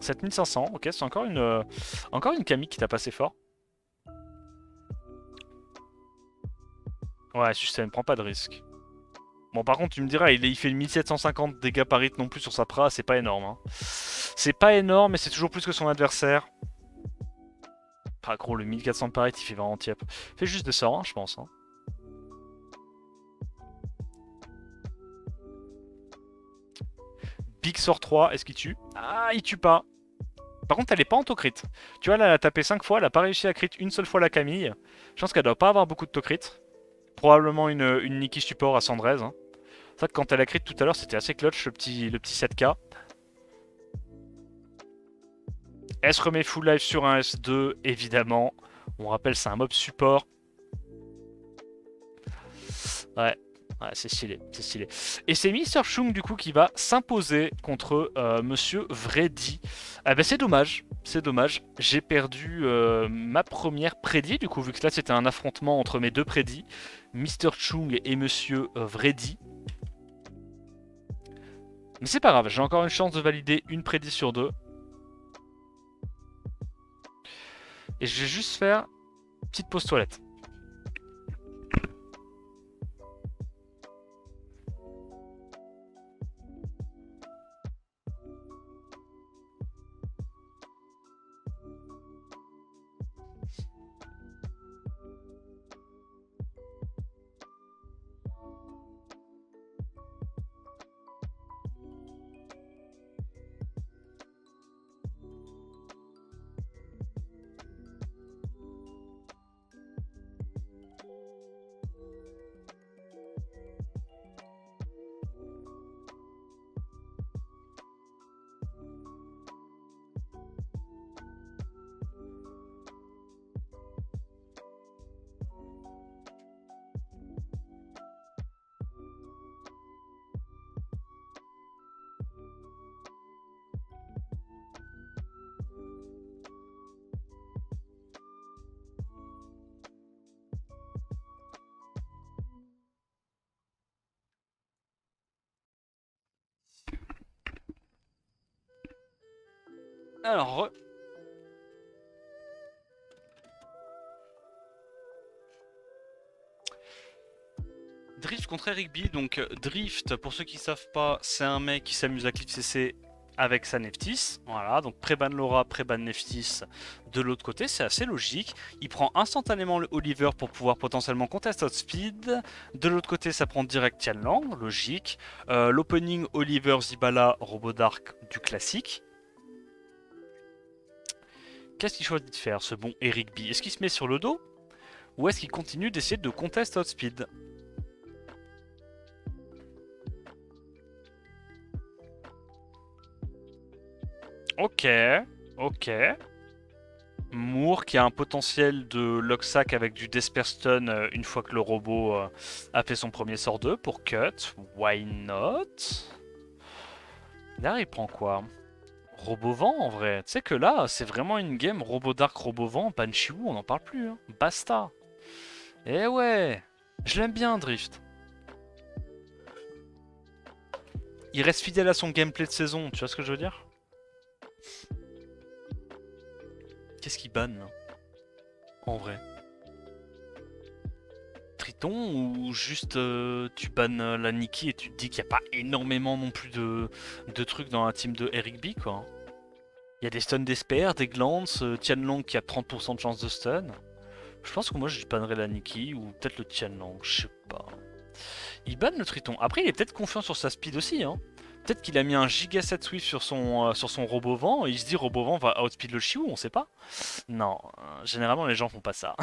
7500, ok c'est encore une Camille qui t'a passé fort. Ouais, sustain, prends pas de risque. Bon, par contre, tu me diras, il fait 1750 dégâts par hit non plus sur sa pra, c'est pas énorme. Hein. C'est pas énorme, mais c'est toujours plus que son adversaire. Pas gros, le 1400 par hit, il fait vraiment tiep. Fait juste des sorts, hein, je pense. Hein. Big sort 3, est-ce qu'il tue? Ah, il tue pas. Par contre, elle est pas en crit. Tu vois, là, elle a tapé 5 fois, elle a pas réussi à crit une seule fois la Camille. Je pense qu'elle doit pas avoir beaucoup de crit. Probablement une Nikki support à 113. Hein. C'est vrai que quand elle a crit tout à l'heure, c'était assez clutch, le petit 7k. Elle se remet full life sur un S2, évidemment. On rappelle, c'est un mob support. Ouais, c'est stylé, c'est stylé. Et c'est Mr. Chung, du coup, qui va s'imposer contre Monsieur Vredi. Ah bah, c'est dommage, c'est dommage. J'ai perdu ma première prédit, du coup, vu que là, c'était un affrontement entre mes deux prédits. Mr. Chung et Monsieur Vredi. Mais c'est pas grave, j'ai encore une chance de valider une prédit sur deux. Et je vais juste faire une petite pause toilette. Alors, Drift contre Eric B. Donc, Drift, pour ceux qui savent pas, c'est un mec qui s'amuse à clip CC avec sa Neftis. Voilà, donc pré-ban Laura, pré-ban Neftis de l'autre côté, c'est assez logique. Il prend instantanément le Oliver pour pouvoir potentiellement contest outspeed. De l'autre côté, ça prend direct Tianlang, logique. L'opening Oliver Zibala, Robodark du classique. Qu'est-ce qu'il choisit de faire, ce bon Eric B? Est-ce qu'il se met sur le dos? Ou est-ce qu'il continue d'essayer de contest outspeed? Ok, ok. Moore qui a un potentiel de locksack avec du Desper Stun une fois que le robot a fait son premier sort 2 pour cut. Why not? Là, il prend quoi? Robovent en vrai. Tu sais que là, c'est vraiment une game Robodark, Robovent, Banshee, on n'en parle plus. Hein. Basta. Eh ouais, je l'aime bien Drift. Il reste fidèle à son gameplay de saison, tu vois ce que je veux dire? Qu'est-ce qu'il banne là? En vrai. Triton ou juste tu bannes la Nikki et tu te dis qu'il n'y a pas énormément non plus de trucs dans la team de Eric B quoi. Il y a des stuns d'Esper, des Glance, Tianlong qui a 30% de chance de stun. Je pense que moi je bannerais la Nikki ou peut-être le Tianlong, je sais pas. Il banne le Triton. Après il est peut-être confiant sur sa speed aussi hein. Peut-être qu'il a mis un giga set swift sur son Robovent et il se dit Robovent va outspeed le Chiou, on sait pas. Non, généralement les gens font pas ça.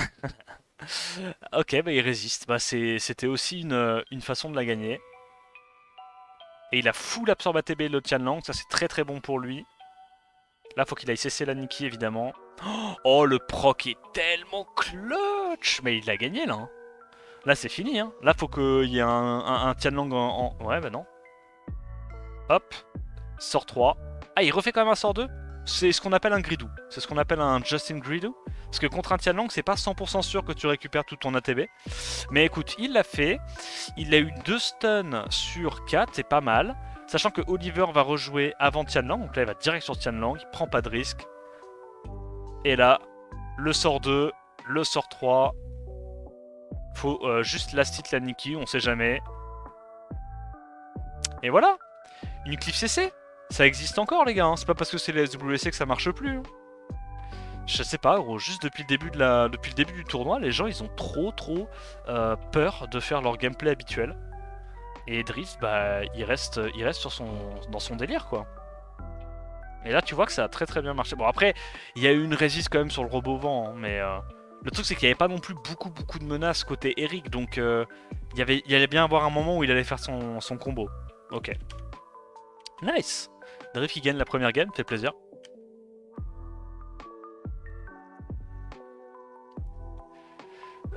Ok, bah il résiste. Bah c'était aussi une façon de la gagner. Et il a full absorbe ATB le Tianlang, ça c'est très très bon pour lui. Là, faut qu'il aille cesser la Nikki, évidemment. Oh, le proc est tellement clutch. Mais il a gagné, là. Hein. Là, c'est fini. Hein. Là, faut qu'il y ait un Tianlang Ouais, bah non. Hop. Sort 3. Ah, il refait quand même un sort 2. C'est ce qu'on appelle un Gridou. C'est ce qu'on appelle un Justin Gridou. Parce que contre un Tianlang, c'est pas 100% sûr que tu récupères tout ton ATB. Mais écoute, il l'a fait. Il a eu 2 stuns sur 4, c'est pas mal. Sachant que Oliver va rejouer avant Tianlang. Donc là, il va direct sur Tianlang. Il prend pas de risque. Et là, le sort 2, le sort 3. Faut juste last hit la Nikki, on sait jamais. Et voilà, une cliff CC. Ça existe encore, les gars. Hein. C'est pas parce que c'est les SWC que ça marche plus. Hein. Je sais pas, gros. Juste depuis le début du tournoi, les gens ils ont trop peur de faire leur gameplay habituel. Et Drift, bah, il reste dans son délire, quoi. Et là, tu vois que ça a très bien marché. Bon, après, il y a eu une résiste quand même sur le robot vent, hein, mais le truc c'est qu'il n'y avait pas non plus beaucoup de menaces côté Eric, donc il allait bien avoir un moment où il allait faire son combo. Ok. Nice. Drift qui gagne la première game, fait plaisir.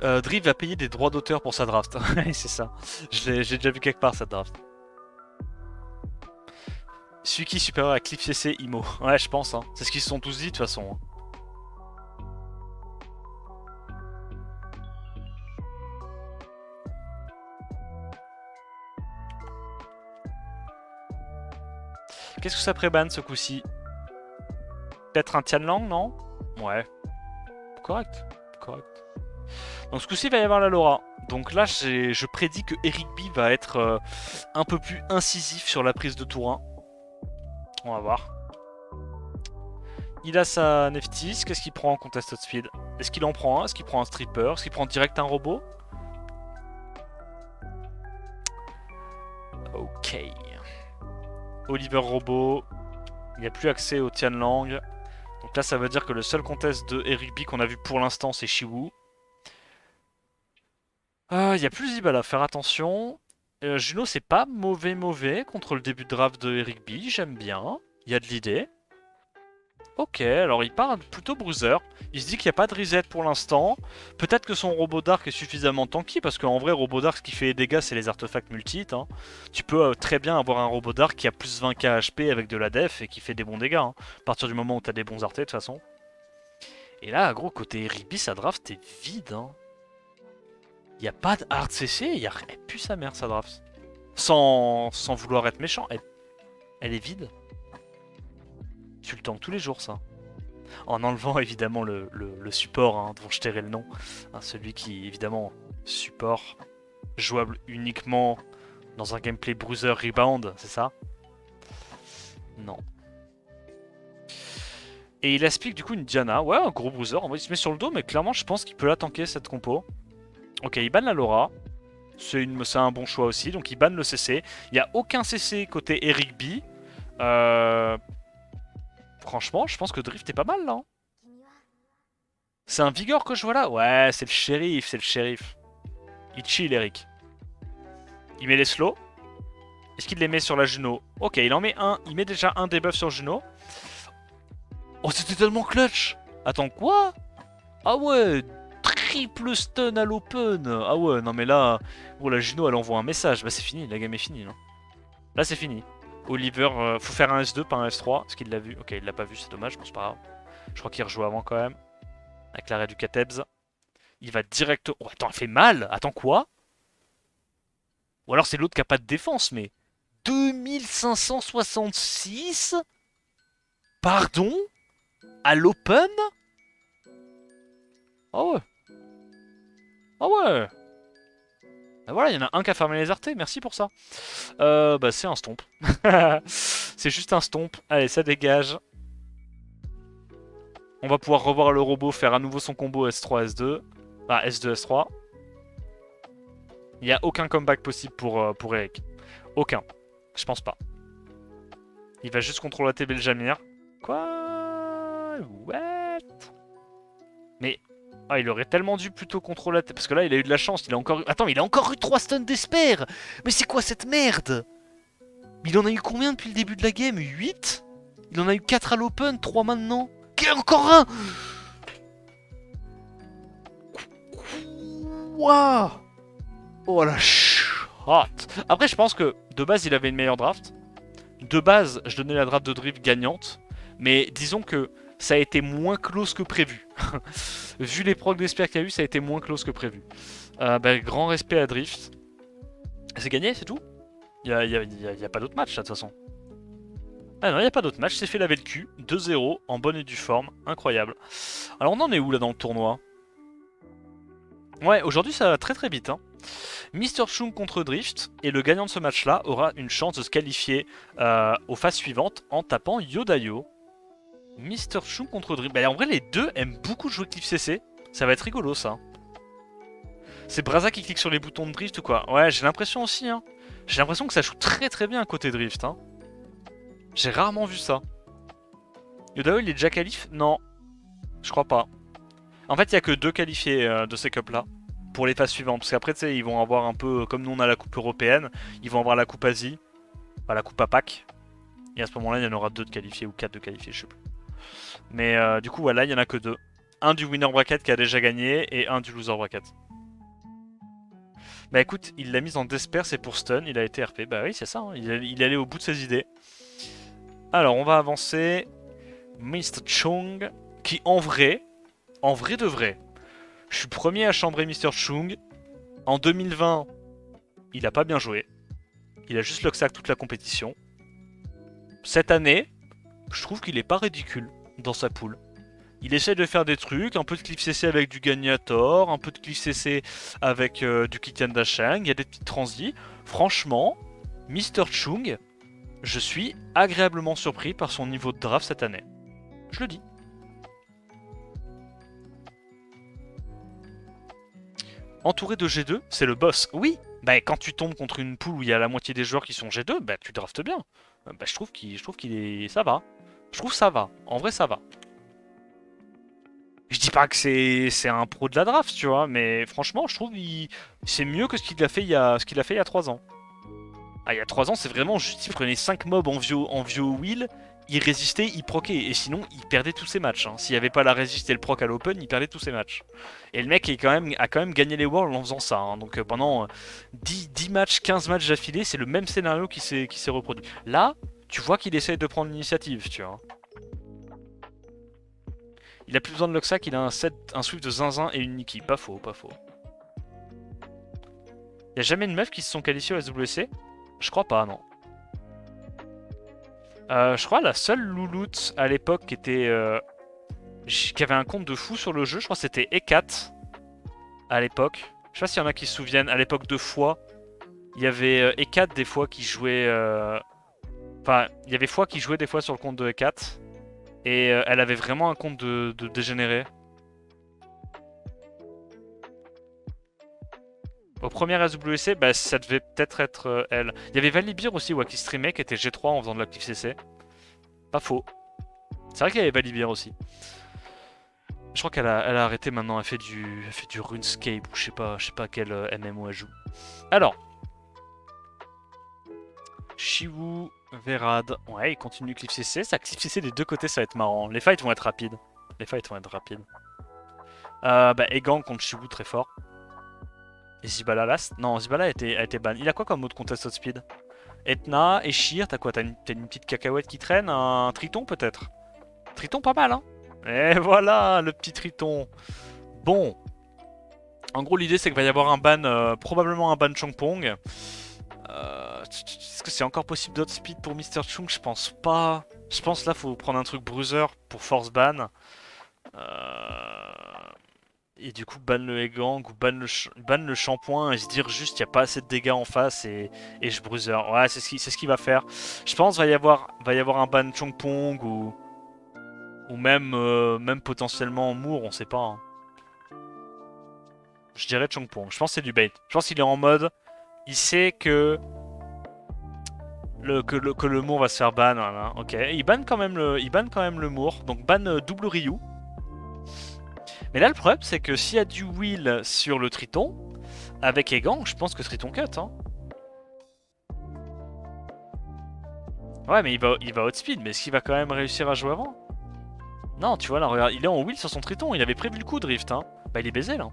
Drift va payer des droits d'auteur pour sa draft. C'est ça. J'ai déjà vu quelque part cette draft. Suki supérieur à Cliff CC Imo. Ouais, je pense. Hein. C'est ce qu'ils se sont tous dit de toute façon. Hein. Qu'est-ce que ça prébanne ce coup-ci? Peut-être un Tianlang, non? Ouais. Correct. Donc ce coup-ci, il va y avoir la Laura. Donc là, je prédis que Eric B va être un peu plus incisif sur la prise de tour 1. On va voir. Il a sa Neftis. Qu'est-ce qu'il prend en Contested Speed? Est-ce qu'il en prend un? Est-ce qu'il prend un Stripper? Est-ce qu'il prend direct un robot? Ok. Oliver Robot. Il n'y a plus accès au Tianlang. Donc là, ça veut dire que le seul contest de Eric B qu'on a vu pour l'instant, c'est Shiwu. Il y a plus Zibala, faire attention. Juno, c'est pas mauvais contre le début de draft de Eric B, j'aime bien. Il y a de l'idée. Ok, alors il part plutôt bruiser. Il se dit qu'il n'y a pas de reset pour l'instant. Peut-être que son robot d'arc est suffisamment tanky, parce qu'en vrai, robot d'arc, ce qui fait des dégâts, c'est les artefacts multi-hit. Hein. Tu peux très bien avoir un robot d'arc qui a plus 20k HP avec de la def et qui fait des bons dégâts. Hein. À partir du moment où tu as des bons artés, de toute façon. Et là, gros, côté Eric B, sa draft est vide. Hein. Il n'y a pas de hard CC, elle pue sa mère sa draft. Sans vouloir être méchant, elle est vide. Tu le tanks tous les jours ça. En enlevant évidemment le support hein, dont je tairai le nom. Hein, celui qui évidemment support jouable uniquement dans un gameplay bruiser rebound, c'est ça? Non. Et il aspique du coup une Diana. Ouais, un gros bruiser. En vrai, il se met sur le dos, mais clairement, je pense qu'il peut la tanker cette compo. Ok, il banne la Laura. C'est un bon choix aussi. Donc il banne le CC. Il n'y a aucun CC côté Eric B. Franchement, je pense que Drift est pas mal là. Hein. C'est un Vigor que je vois là? Ouais, c'est le shérif. Il chill, Eric. Il met les slows. Est-ce qu'il les met sur la Juno? Ok, il en met un. Il met déjà un debuff sur Juno. Oh, c'était tellement clutch! Attends, quoi? Ah ouais, triple stun à l'open. Ah ouais, non mais là, oh, la Juno elle envoie un message. Bah c'est fini, la game est finie. Là c'est fini. Oliver, faut faire un S2, pas un S3. Est-ce qu'il l'a vu? Ok, il l'a pas vu, c'est dommage, bon c'est pas grave. Je crois qu'il rejoue avant quand même. Avec l'arrêt du Katebs. Il va direct... Oh attends, il fait mal! Attends quoi? Ou alors c'est l'autre qui a pas de défense, mais... 2566? Pardon? À l'open? Oh ouais. Oh ouais. Bah voilà, il y en a un qui a fermé les artères, merci pour ça. Bah c'est un stomp. C'est juste un stomp. Allez, ça dégage. On va pouvoir revoir le robot faire à nouveau son combo S3, S2. Ah, S2, S3. Il n'y a aucun comeback possible pour Eric. Aucun. Je pense pas. Il va juste contrôler la TB le Jamir. Quoi? What? Mais Ah, il aurait tellement dû plutôt contrôler la tête. Parce que là, il a eu de la chance. Il a encore eu... Attends, il a encore eu 3 stuns d'Esper. Mais c'est quoi cette merde? Il en a eu combien depuis le début de la game? 8? Il en a eu 4 à l'open, 3 maintenant. Encore un. Waouh. Oh la shot. Après, je pense que de base, il avait une meilleure draft. De base, je donnais la draft de Drift gagnante. Mais disons que ça a été moins close que prévu. Vu les procs d'Esper qu'il y a eu, ça a été moins close que prévu. Grand respect à Drift. C'est gagné, c'est tout. Il y a pas d'autre match, là, de toute façon. Ah non, il n'y a pas d'autre match. C'est fait laver le cul. 2-0, en bonne et due forme. Incroyable. Alors, on en est où, là, dans le tournoi? Ouais, aujourd'hui, ça va très très vite. Hein. Mr. Chung contre Drift. Et le gagnant de ce match-là aura une chance de se qualifier aux phases suivantes en tapant Yodayo. Mr. Chung contre Drift. Bah, en vrai, les deux aiment beaucoup jouer Cliff CC. Ça va être rigolo, ça. C'est Braza qui clique sur les boutons de Drift ou quoi? Ouais, j'ai l'impression aussi. Hein. J'ai l'impression que ça joue très très bien à côté Drift. Hein. J'ai rarement vu ça. Yodayo, il est déjà qualifié? Non, je crois pas. En fait, il y a que 2 qualifiés de ces cups-là pour les phases suivantes. Parce qu'après, tu sais, ils vont avoir un peu, comme nous on a la coupe européenne, ils vont avoir la coupe Asie, enfin la coupe APAC. Et à ce moment-là, il y en aura 2 de qualifiés ou 4 de qualifiés, je sais plus. Mais du coup, voilà, il y en a que 2. Un du winner bracket qui a déjà gagné et un du loser bracket. Bah écoute, il l'a mise en desper, c'est pour stun, il a été RP. Bah oui, c'est ça, hein. Il est allé au bout de ses idées. Alors, on va avancer. Mr. Chung, qui en vrai de vrai, je suis premier à chambrer Mr. Chung. En 2020, il a pas bien joué. Il a juste Loxac toute la compétition. Cette année, je trouve qu'il est pas ridicule dans sa poule. Il essaie de faire des trucs, un peu de Cliff CC avec du Gagnator, un peu de Cliff CC avec du Kitian Dashang, il y a des petites transis. Franchement, Mr. Chung, je suis agréablement surpris par son niveau de draft cette année. Je le dis. Entouré de G2, c'est le boss. Oui, bah quand tu tombes contre une poule où il y a la moitié des joueurs qui sont G2, bah tu draftes bien. Bah je trouve qu'il est... ça va. Je trouve ça va. En vrai, ça va. Je dis pas que c'est un pro de la draft, tu vois, mais franchement, je trouve que c'est mieux que ce qu'il a fait il y a 3 ans. Ah, il y a 3 ans, c'est vraiment juste, il prenait 5 mobs en vieux wheel, il résistait, il proquait, et sinon, il perdait tous ses matchs. Hein. S'il n'y avait pas la résiste et le proc à l'open, il perdait tous ses matchs. Et le mec a quand même gagné les Worlds en faisant ça. Hein. Donc pendant 10 matchs, 15 matchs d'affilée, c'est le même scénario qui s'est reproduit. Là, tu vois qu'il essaye de prendre l'initiative, tu vois. Il a plus besoin de Loxac, il a un Swift de zinzin et une Nikki. Pas faux, pas faux. Y'a jamais de meufs qui se sont qualifiées au SWC? Je crois pas, non. Je crois la seule louloute à l'époque qui avait un compte de fou sur le jeu, je crois que c'était Ekat à l'époque. Je sais pas s'il y en a qui se souviennent, à l'époque de Foi, il y avait Ekat des fois qui jouait... Enfin, il y avait Foi qui jouait des fois sur le compte de Ekat. Et elle avait vraiment un compte de dégénéré. Au premier AWC, bah, ça devait peut-être être elle. Il y avait Valibir aussi, ouais, qui streamait, qui était G3 en faisant de l'actif CC. Pas faux. C'est vrai qu'il y avait Valibir aussi. Je crois qu'elle a arrêté maintenant, elle fait du RuneScape ou je sais pas quel MMO elle joue. Alors. Shiwu, Verad. Ouais, il continue Cliff CC. Ça, Cliff CC des deux côtés, ça va être marrant. Les fights vont être rapides. Egang contre Shiwu, très fort. Et Zibala last? Non, Zibala a été ban. Il a quoi comme mode contest speed? Etna, Eshir, t'as quoi? T'as une petite cacahuète qui traîne? Un Triton peut-être? Triton pas mal, hein? Et voilà, le petit Triton. Bon. En gros, l'idée c'est qu'il va y avoir un ban, probablement un ban Chongpong. Est-ce que c'est encore possible d'autres speed pour Mr. Chung? Je pense pas. Je pense là faut prendre un truc bruiser pour force ban. Et du coup ban le Egang ou ban le shampoing et se dire juste il n'y a pas assez de dégâts en face et je bruiser. Ouais, c'est ce qu'il va faire. Je pense va y avoir un ban Chongpong ou même potentiellement Moore, on sait pas. Hein. Je dirais Chongpong. Je pense que c'est du bait. Je pense qu'il est en mode il sait que le Moore va se faire ban. Voilà. Ok, il ban quand même le Moore. Donc ban double Ryu. Mais là, le problème, c'est que s'il y a du wheel sur le Triton, avec Egang, je pense que Triton cut. Hein. Ouais, mais il va outspeed, mais est-ce qu'il va quand même réussir à jouer avant? Non, tu vois, là, regarde, il est en wheel sur son Triton, il avait prévu le coup, Drift. Hein. Bah, il est baisé, là.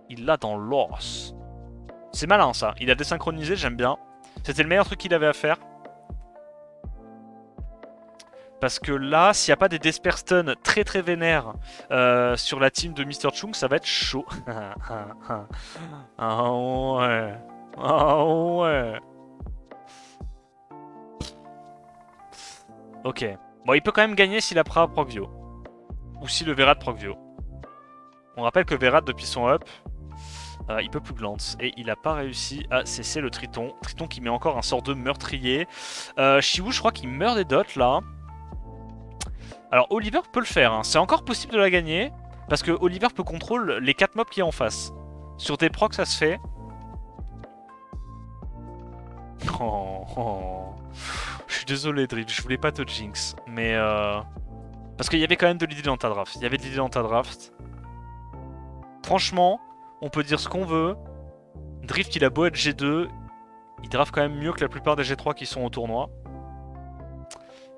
Il l'a dans l'os. C'est malin, ça. Il a désynchronisé, j'aime bien. C'était le meilleur truc qu'il avait à faire. Parce que là, s'il n'y a pas des Desper Stun très très vénères sur la team de Mr. Chung, ça va être chaud. Ah ouais. Ah ouais. Ok. Bon, il peut quand même gagner s'il a Pra Procvio. Ou si le Verad Procvio. On rappelle que Verad, depuis son up, il peut plus glance. Et il a pas réussi à cesser le Triton. Triton qui met encore un sort de meurtrier. Shiwu, je crois qu'il meurt des dots là. Alors Oliver peut le faire, hein. C'est encore possible de la gagner, parce que Oliver peut contrôler les 4 mobs qui est en face. Sur des procs ça se fait. Oh, oh. Je suis désolé Drift, je voulais pas te jinx, mais parce qu'il y avait quand même de l'idée dans ta draft. Il y avait de l'idée dans ta draft. Franchement, on peut dire ce qu'on veut. Drift il a beau être G2, il draft quand même mieux que la plupart des G3 qui sont au tournoi.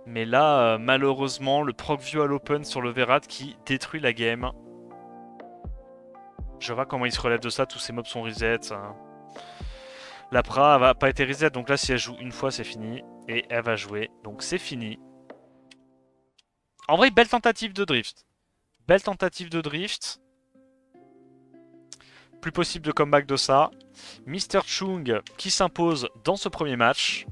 Mais là, malheureusement, le Procview à l'open sur le Verad qui détruit la game. Je vois comment il se relève de ça, tous ses mobs sont reset. La Pra va pas été reset, donc là, si elle joue une fois, c'est fini. Et elle va jouer, donc c'est fini. En vrai, belle tentative de drift. Belle tentative de drift. Plus possible de comeback de ça. Mr. Chung qui s'impose dans ce premier match.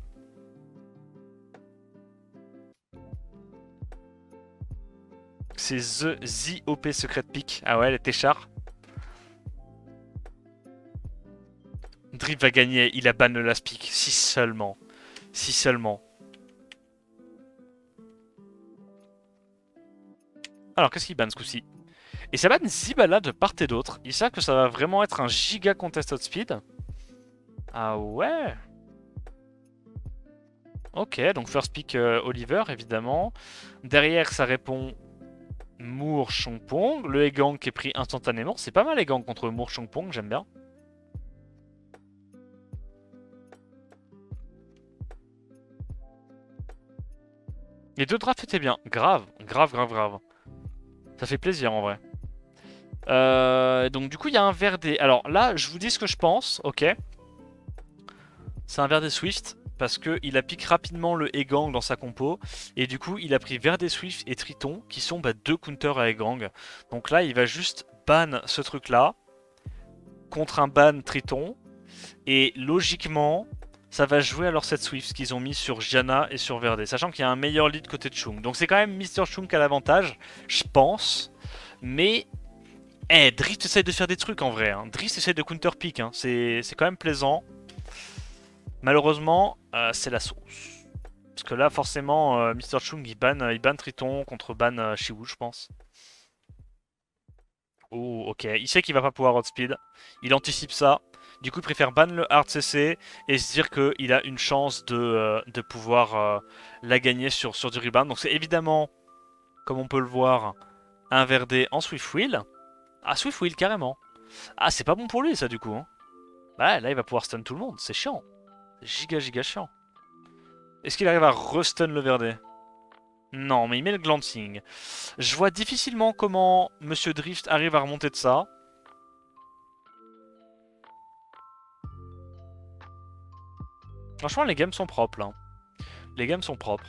C'est The OP Secret Pick. Ah ouais, elle était char. Drift va gagner, il a ban le last pick. Si seulement. Si seulement. Alors, qu'est-ce qu'il banne ce coup-ci? Et ça banne Zibala de part et d'autre. Il sait que ça va vraiment être un giga contested speed. Ah ouais. Ok, donc first pick Oliver, évidemment. Derrière, ça répond Moore Chongpong. Le Egang qui est pris instantanément. C'est pas mal Egang contre Moore Chongpong, j'aime bien. Les deux drafts étaient bien. Grave, grave, grave, grave. Ça fait plaisir en vrai. Donc du coup, il y a un Verdé. Alors là, je vous dis ce que je pense, ok. C'est un Verdé Swift. Parce qu'il a piqué rapidement le Egang dans sa compo. Et du coup, il a pris Verdé Swift et Triton, qui sont deux counters à Egang. Donc là, il va juste ban ce truc-là. Contre un ban Triton. Et logiquement, ça va jouer alors cette Swift qu'ils ont mis sur Gianna et sur Verdé. Sachant qu'il y a un meilleur lead côté de Chung. Donc c'est quand même Mr. Chung qui a l'avantage, je pense. Mais, Drift essaie de faire des trucs en vrai. Hein. Drift essaie de counter pick. Hein. C'est quand même plaisant. Malheureusement, c'est la sauce. Parce que là, forcément, Mr. Chung, il ban Triton contre ban Shiwu, je pense. Oh, ok. Il sait qu'il va pas pouvoir outspeed. Il anticipe ça. Du coup, il préfère ban le hard CC et se dire qu'il a une chance de pouvoir la gagner sur du rebound. Donc c'est évidemment, comme on peut le voir, un Verdé en Swift Wheel. Ah, Swift Wheel, carrément. Ah, c'est pas bon pour lui, ça, du coup. Hein. Bah, là, il va pouvoir stun tout le monde. C'est chiant. Giga chiant. Est-ce qu'il arrive à restun le Verdé? Non, mais il met le glancing. Je vois difficilement comment Monsieur Drift arrive à remonter de ça. Franchement, les games sont propres, là. Les games sont propres.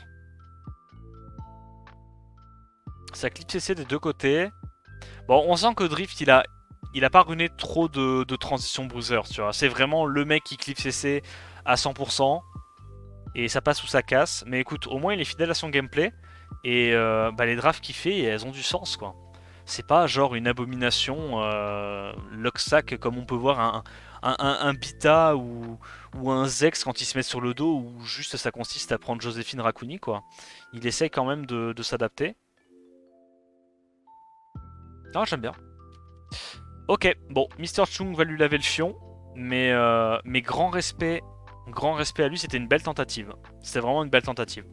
Ça clip CC des deux côtés. Bon, on sent que Drift, il a pas runé trop de transition bruiser, tu vois. C'est vraiment le mec qui clip CC à 100%. Et ça passe ou ça casse. Mais écoute, au moins il est fidèle à son gameplay. Et les drafts qu'il fait, elles ont du sens, quoi. C'est pas genre une abomination Locksack comme on peut voir un Bita ou un Zex quand il se met sur le dos, ou juste ça consiste à prendre Joséphine Raccouni, quoi. Il essaye quand même de s'adapter. Ah, j'aime bien. Ok, bon, Mr. Chung va lui laver le fion, mais grand respect à lui, c'était une belle tentative. C'était vraiment une belle tentative.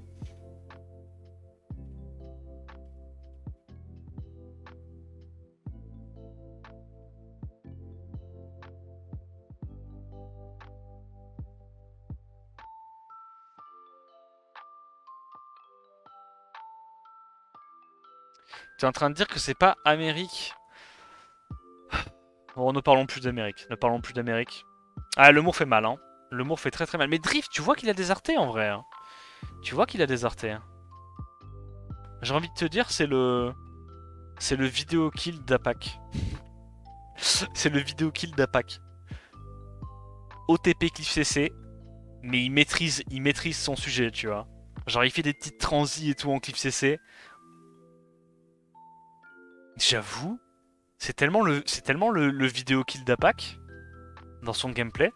Tu es en train de dire que c'est pas Amérique. Bon, ne parlons plus d'Amérique. Ne parlons plus d'Amérique. Ah, le Mour fait mal, hein. Le Mour fait très très mal. Mais Drift, tu vois qu'il a désarté en vrai. Hein. Tu vois qu'il a désarté. Hein. J'ai envie de te dire, c'est le. C'est le vidéo kill d'Apac. C'est le vidéo kill d'Apac. OTP Cliff CC, mais il maîtrise son sujet, tu vois. Genre, il fait des petites transis et tout en Cliff CC. J'avoue, c'est tellement le vidéo kill d'Apac dans son gameplay.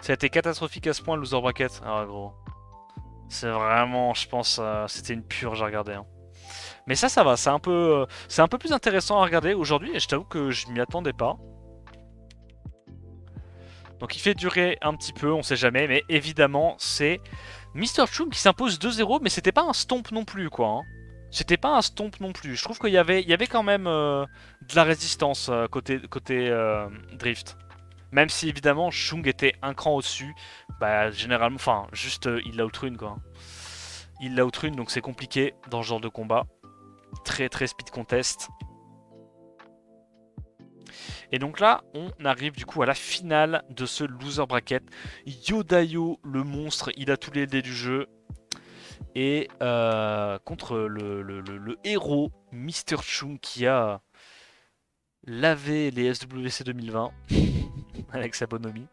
Ça a été catastrophique à ce point, le loser bracket. Ah, gros. C'est vraiment, je pense, c'était une purge à regarder. Hein. Mais ça va, c'est un peu plus intéressant à regarder aujourd'hui, et je t'avoue que je m'y attendais pas. Donc il fait durer un petit peu, on sait jamais, mais évidemment, c'est Mr. Chum qui s'impose 2-0, mais c'était pas un stomp non plus, quoi. Hein. C'était pas un stomp non plus. Je trouve qu'il y avait quand même de la résistance côté Drift. Même si évidemment Chung était un cran au-dessus, bah généralement, enfin, juste il l'a outrune, quoi. Il l'a outrune, donc c'est compliqué dans ce genre de combat. Très très speed contest. Et donc là, on arrive du coup à la finale de ce loser bracket. Yodayo, le monstre, il a tous les dés du jeu. Et contre le héros, Mr. Chung, qui a lavé les SWC 2020 avec sa bonhomie.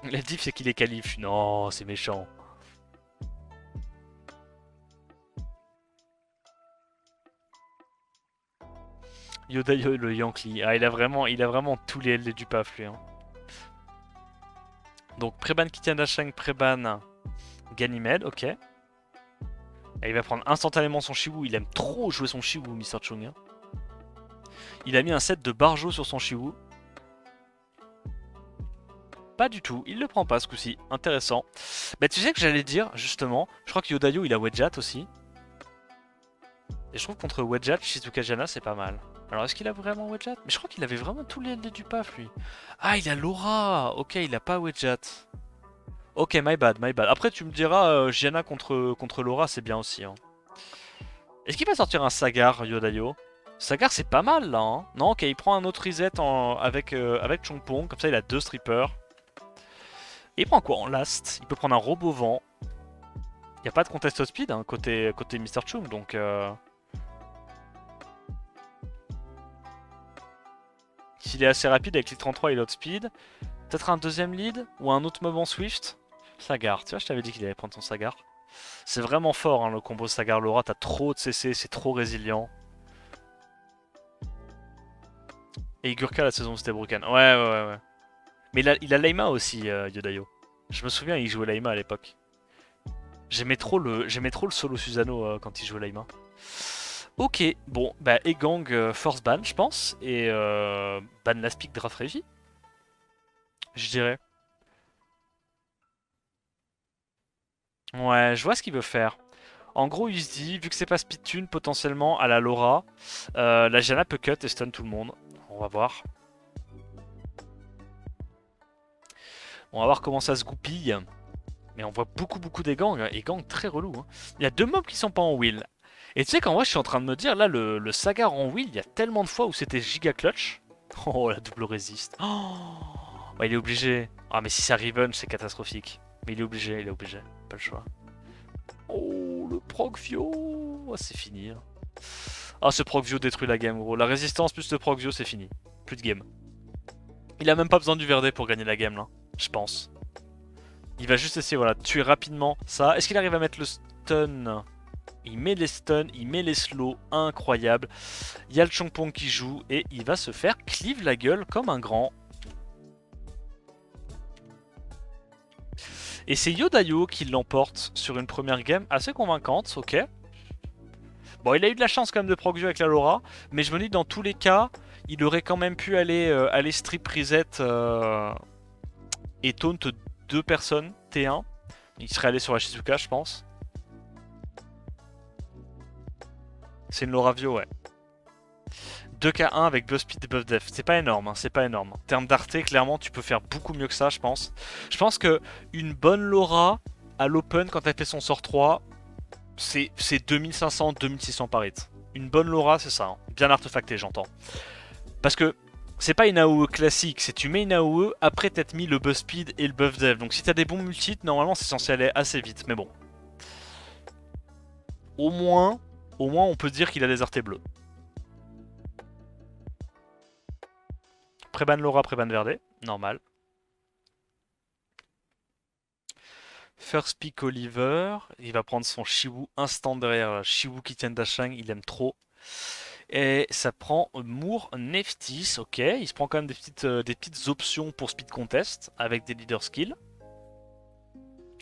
La diff, c'est qu'il est qualif. Non, c'est méchant. Yodayo le Yankee. Ah, il a vraiment tous les LD du PAF, lui. Hein. Donc, Preban Kitiana Shang, Preban Ganymede, ok. Et il va prendre instantanément son Shiwu. Il aime trop jouer son Shiwu, Mr. Chung. Hein. Il a mis un set de Barjo sur son Shiwu. Pas du tout, il le prend pas ce coup-ci. Intéressant. Bah, tu sais que j'allais dire, justement, je crois que Yodayo il a Wedjat aussi. Et je trouve que contre Wedjat, Shizuka Jana c'est pas mal. Alors est-ce qu'il a vraiment Wedjat? Mais je crois qu'il avait vraiment tous les LD du PAF lui. Ah, il a Laura. Ok, il a pas Wedjat. Ok, my bad, my bad. Après tu me diras, Gianna contre Laura c'est bien aussi. Hein. Est-ce qu'il va sortir un Sagar Yodayo? Sagar c'est pas mal là. Hein. Non, ok, il prend un autre reset avec Chongpong. Comme ça il a 2 strippers. Et il prend quoi en last? Il peut prendre un robot vent. Il n'y a pas de contest speed hein, côté Mr. Chung, donc... S'il est assez rapide avec les 33 et l'autre speed, peut-être un deuxième lead ou un autre moment Swift. Sagar, tu vois, je t'avais dit qu'il allait prendre son Sagar. C'est vraiment fort hein, le combo Sagar-Laura, t'as trop de CC, c'est trop résilient. Et Gurka la saison c'était broken. Ouais. Mais il a Laima aussi, Yodayo. Je me souviens, il jouait Laima à l'époque. J'aimais trop le solo Susano quand il jouait Laima. Ok, bon, bah Egang force ban, je pense, et ban Laspic Draft Régie, je dirais. Ouais, je vois ce qu'il veut faire. En gros, il se dit, vu que c'est pas speed tune, potentiellement à la Laura, la Janna peut cut et stun tout le monde. On va voir. On va voir comment ça se goupille. Mais on voit beaucoup d'Egang, et Gang très relou. Hein. Il y a 2 mobs qui sont pas en wheel. Et tu sais qu'en vrai, je suis en train de me dire, là, le Sagar en wheel, il y a tellement de fois où c'était giga clutch. Oh, la double résiste. Oh, bah, il est obligé. Ah, mais si ça revenge, c'est catastrophique. Mais il est obligé. Pas le choix. Oh, le Procvio. Oh, c'est fini. Hein. Ah, ce Procvio détruit la game, gros. La résistance plus le Procvio, c'est fini. Plus de game. Il a même pas besoin du Verdé pour gagner la game, là. Je pense. Il va juste essayer, voilà, de tuer rapidement ça. Est-ce qu'il arrive à mettre le stun? Il met les stuns, il met les slows, incroyable. Il y a le Chongpong qui joue et il va se faire cleave la gueule comme un grand. Et c'est Yodayo qui l'emporte sur une première game assez convaincante, ok. Bon, il a eu de la chance quand même de Procvio avec la Laura, mais je me dis que dans tous les cas, il aurait quand même pu aller strip reset et taunt 2 personnes, T1. Il serait allé sur la Shizuka, je pense. C'est une Lauravio, ouais. 2K1 avec buff speed et buff def. C'est pas énorme, hein, c'est pas énorme. En termes d'arté, clairement, tu peux faire beaucoup mieux que ça, je pense. Je pense que une bonne Laura à l'open, quand elle fait son sort 3, c'est 2500-2600 par hit. Une bonne Laura, c'est ça. Hein. Bien artefacté, j'entends. Parce que c'est pas une AOE classique, c'est tu mets une AOE après t'être mis le buff speed et le buff dev. Donc si t'as des bons multis, normalement c'est censé aller assez vite. Mais bon. Au moins on peut dire qu'il a des artés bleus. Préban Laura, Préban Verde, normal. First pick Oliver, il va prendre son Shiwu instant derrière Shiwu qui tient Dashang, il aime trop. Et ça prend Moore Neftis, ok, il se prend quand même des petites options pour speed contest avec des leader skills.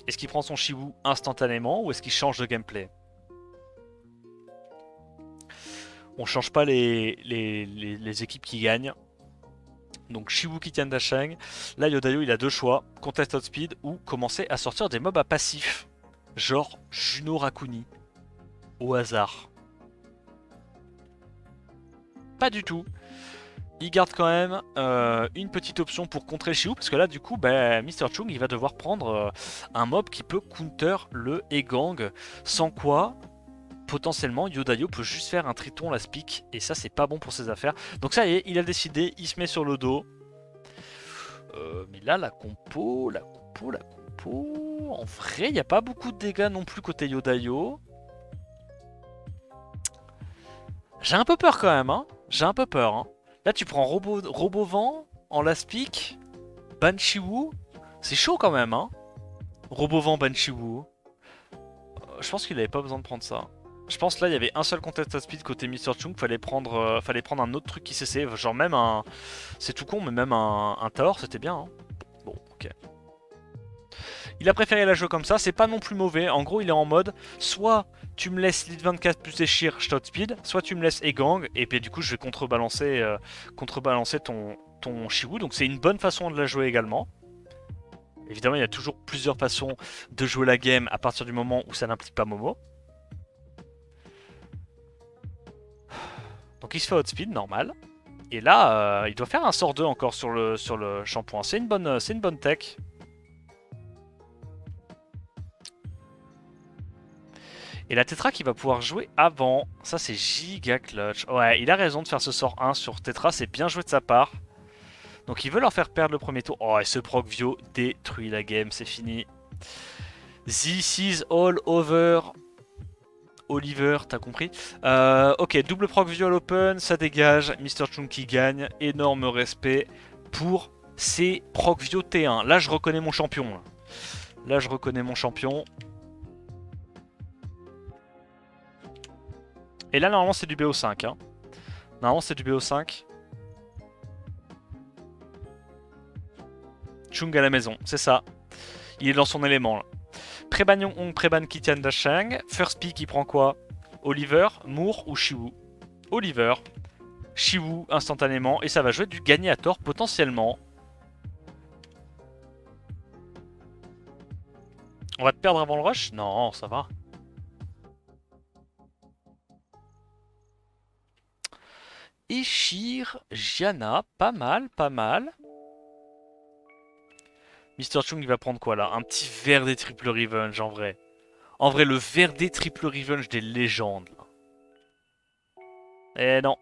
Est-ce qu'il prend son Shiwu instantanément ou est-ce qu'il change de gameplay? On change pas les équipes qui gagnent. Donc Shiwu qui tient Dashang. Là Yodayo il a deux choix, contest outspeed ou commencer à sortir des mobs à passif. Genre Juno Rakuni. Au hasard. Pas du tout. Il garde quand même une petite option pour contrer Shiwu. Parce que là du coup Mr. Chung il va devoir prendre un mob qui peut counter le Egang. Sans quoi potentiellement Yodayo peut juste faire un triton last pick et ça c'est pas bon pour ses affaires. Donc ça y est, il a décidé, il se met sur le dos. Mais là la compo, en vrai il n'y a pas beaucoup de dégâts non plus côté Yodayo. J'ai un peu peur quand même, hein. J'ai un peu peur. Hein. Là tu prends Robovent en last pick, ban Shiwu, c'est chaud quand même, hein. Robovent, ban Shiwu. Je pense qu'il avait pas besoin de prendre ça. Je pense là il y avait un seul contest à speed côté Mr. Chung, fallait prendre un autre truc qui cessait, genre même un... C'est tout con mais même un Tower c'était bien hein. Bon ok. Il a préféré la jouer comme ça, c'est pas non plus mauvais, en gros il est en mode soit tu me laisses lead 24 plus Eshir, je t'outspeed, soit tu me laisses Egang et puis du coup je vais contrebalancer ton Shiwu, donc c'est une bonne façon de la jouer également. Évidemment il y a toujours plusieurs façons de jouer la game à partir du moment où ça n'implique pas Momo. Donc il se fait outspeed, normal. Et là, il doit faire un sort 2 encore sur le shampoing. C'est une bonne tech. Et la Tetra qui va pouvoir jouer avant. Ça, c'est giga clutch. Ouais, il a raison de faire ce sort 1 sur Tetra. C'est bien joué de sa part. Donc il veut leur faire perdre le premier tour. Oh, et ce proc Vio détruit la game. C'est fini. This is all over. Oliver, t'as compris ok, double proc visual open, ça dégage. Mr. Chung qui gagne. Énorme respect pour ces proc vio T1. Là, je reconnais mon champion. Là, je reconnais mon champion. Et là, normalement, c'est du BO5. Hein. Normalement, c'est du BO5. Chung à la maison, c'est ça. Il est dans son élément, là. Préban Yong-hong, Préban Kitian Dashang. First pick, il prend quoi? Oliver, Moore ou Shiwu? Oliver, Shiwu instantanément. Et ça va jouer du gagné à tort potentiellement. On va te perdre avant le rush? Non, ça va. Eshir, Gianna, pas mal, pas mal. Mr. Chung il va prendre quoi là? Un petit verre des triple revenge en vrai. En vrai le verre des triple revenge des légendes. Là. Eh non.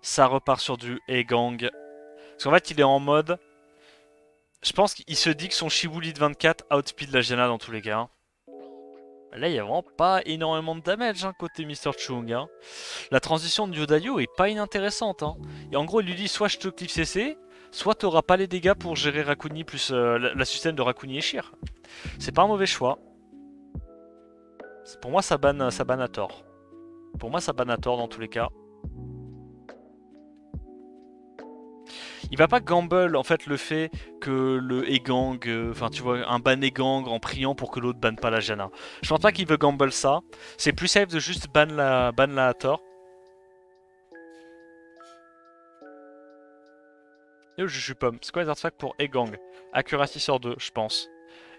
Ça repart sur du Egang. Parce qu'en fait il est en mode... Je pense qu'il se dit que son Shiwu Lead 24 outspeed la Gianna dans tous les cas. Là il n'y a vraiment pas énormément de damage hein, côté Mr. Chung. Hein. La transition de Yodayo est pas inintéressante. Hein. Et en gros il lui dit soit je te cliff CC... Soit t'auras pas les dégâts pour gérer Rakuni plus la système de Rakuni et Shir. C'est pas un mauvais choix. Pour moi ça banne à tort. Pour moi ça banne à tort dans tous les cas. Il va pas gamble en fait le fait que le Egang, enfin tu vois, un ban Egang en priant pour que l'autre banne pas la Janna. Je pense pas qu'il veut gamble ça. C'est plus safe de juste ban la à tort. Et je suis pomme. C'est quoi les artefacts pour Egang? Accuracy sur 2, je pense.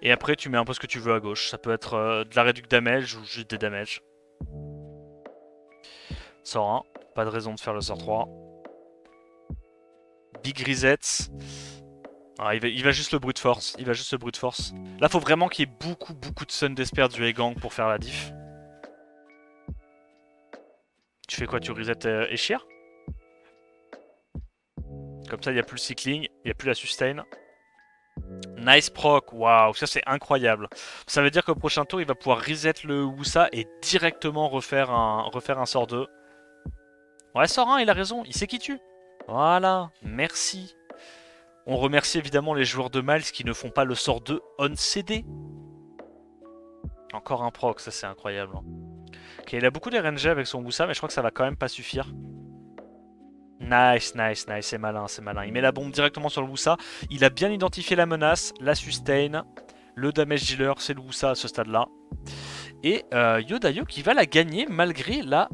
Et après, tu mets un peu ce que tu veux à gauche. Ça peut être de la réduc damage ou juste des damage. Sort 1. Pas de raison de faire le sort 3. Big Resets. Ah, il va juste le brute force. Il va juste le brute force. Là, faut vraiment qu'il y ait beaucoup de Sun d'Esper du Egang pour faire la diff. Tu fais quoi? Tu reset Eshir? Comme ça, il n'y a plus le cycling, il n'y a plus la sustain. Nice proc, waouh, ça c'est incroyable. Ça veut dire qu'au prochain tour, il va pouvoir reset le Wusa et directement refaire un sort 2. Ouais, sort 1, il a raison, il sait qui tue. Voilà, merci. On remercie évidemment les joueurs de Miles qui ne font pas le sort 2 on CD. Encore un proc, ça c'est incroyable. Ok, il a beaucoup d'RNG avec son Wusa, mais je crois que ça va quand même pas suffire. Nice, c'est malin, c'est malin. Il met la bombe directement sur le Wusa. Il a bien identifié la menace, la sustain, le damage dealer, c'est le Wusa à ce stade-là. Et Yodayo qui va la gagner malgré la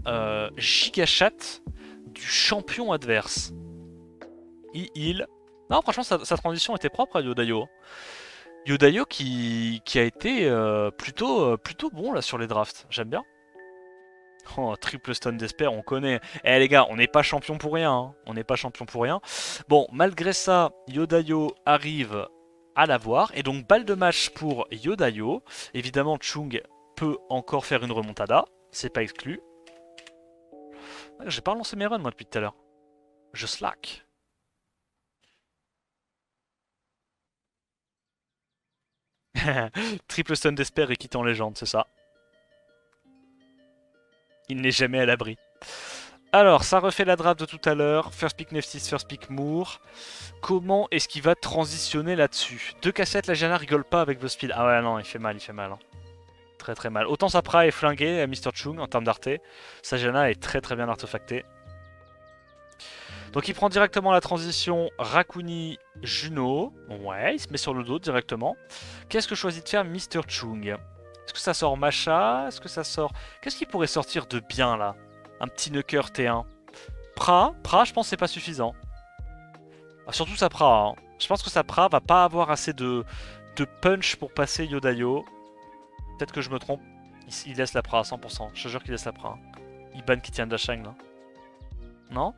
giga chatte du champion adverse. Il heal. Non, franchement, sa transition était propre à Yodayo. Yodayo qui a été plutôt bon là sur les drafts. J'aime bien. Oh, triple stun d'Esper, on connaît. Eh les gars, on n'est pas champion pour rien. Hein. On n'est pas champion pour rien. Bon, malgré ça, Yodayo arrive à l'avoir. Et donc, balle de match pour Yodayo. Évidemment, Chung peut encore faire une remontada. C'est pas exclu. J'ai pas relancé mes runs, moi, depuis tout à l'heure. Je slack. Triple stun d'Esper et quitte en légende, c'est ça. Il n'est jamais à l'abri. Alors, ça refait la draft de tout à l'heure. First pick Neftis, first pick Moore. Comment est-ce qu'il va transitionner là-dessus? 2 cassettes, la Jana rigole pas avec vos speed. Ah ouais, non, il fait mal, il fait mal. Hein. Très très mal. Autant sa pra est flinguée à Mr. Chung en termes d'arté. Sa Jana est très très bien artefactée. Donc il prend directement la transition Rakuni Juno. Ouais, il se met sur le dos directement. Qu'est-ce que choisit de faire Mr. Chung? Est-ce que ça sort Masha? Est-ce que ça sort... Qu'est-ce qui pourrait sortir de bien là? Un petit Nucker T1. Pra, je pense que c'est pas suffisant. Ah, surtout sa Pra. Hein. Je pense que sa Pra va pas avoir assez de punch pour passer Yodayo. Peut-être que je me trompe. Il laisse la Pra à 100%. Je te jure qu'il laisse la Pra. Hein. Il ban Kitian Dashang là. Non?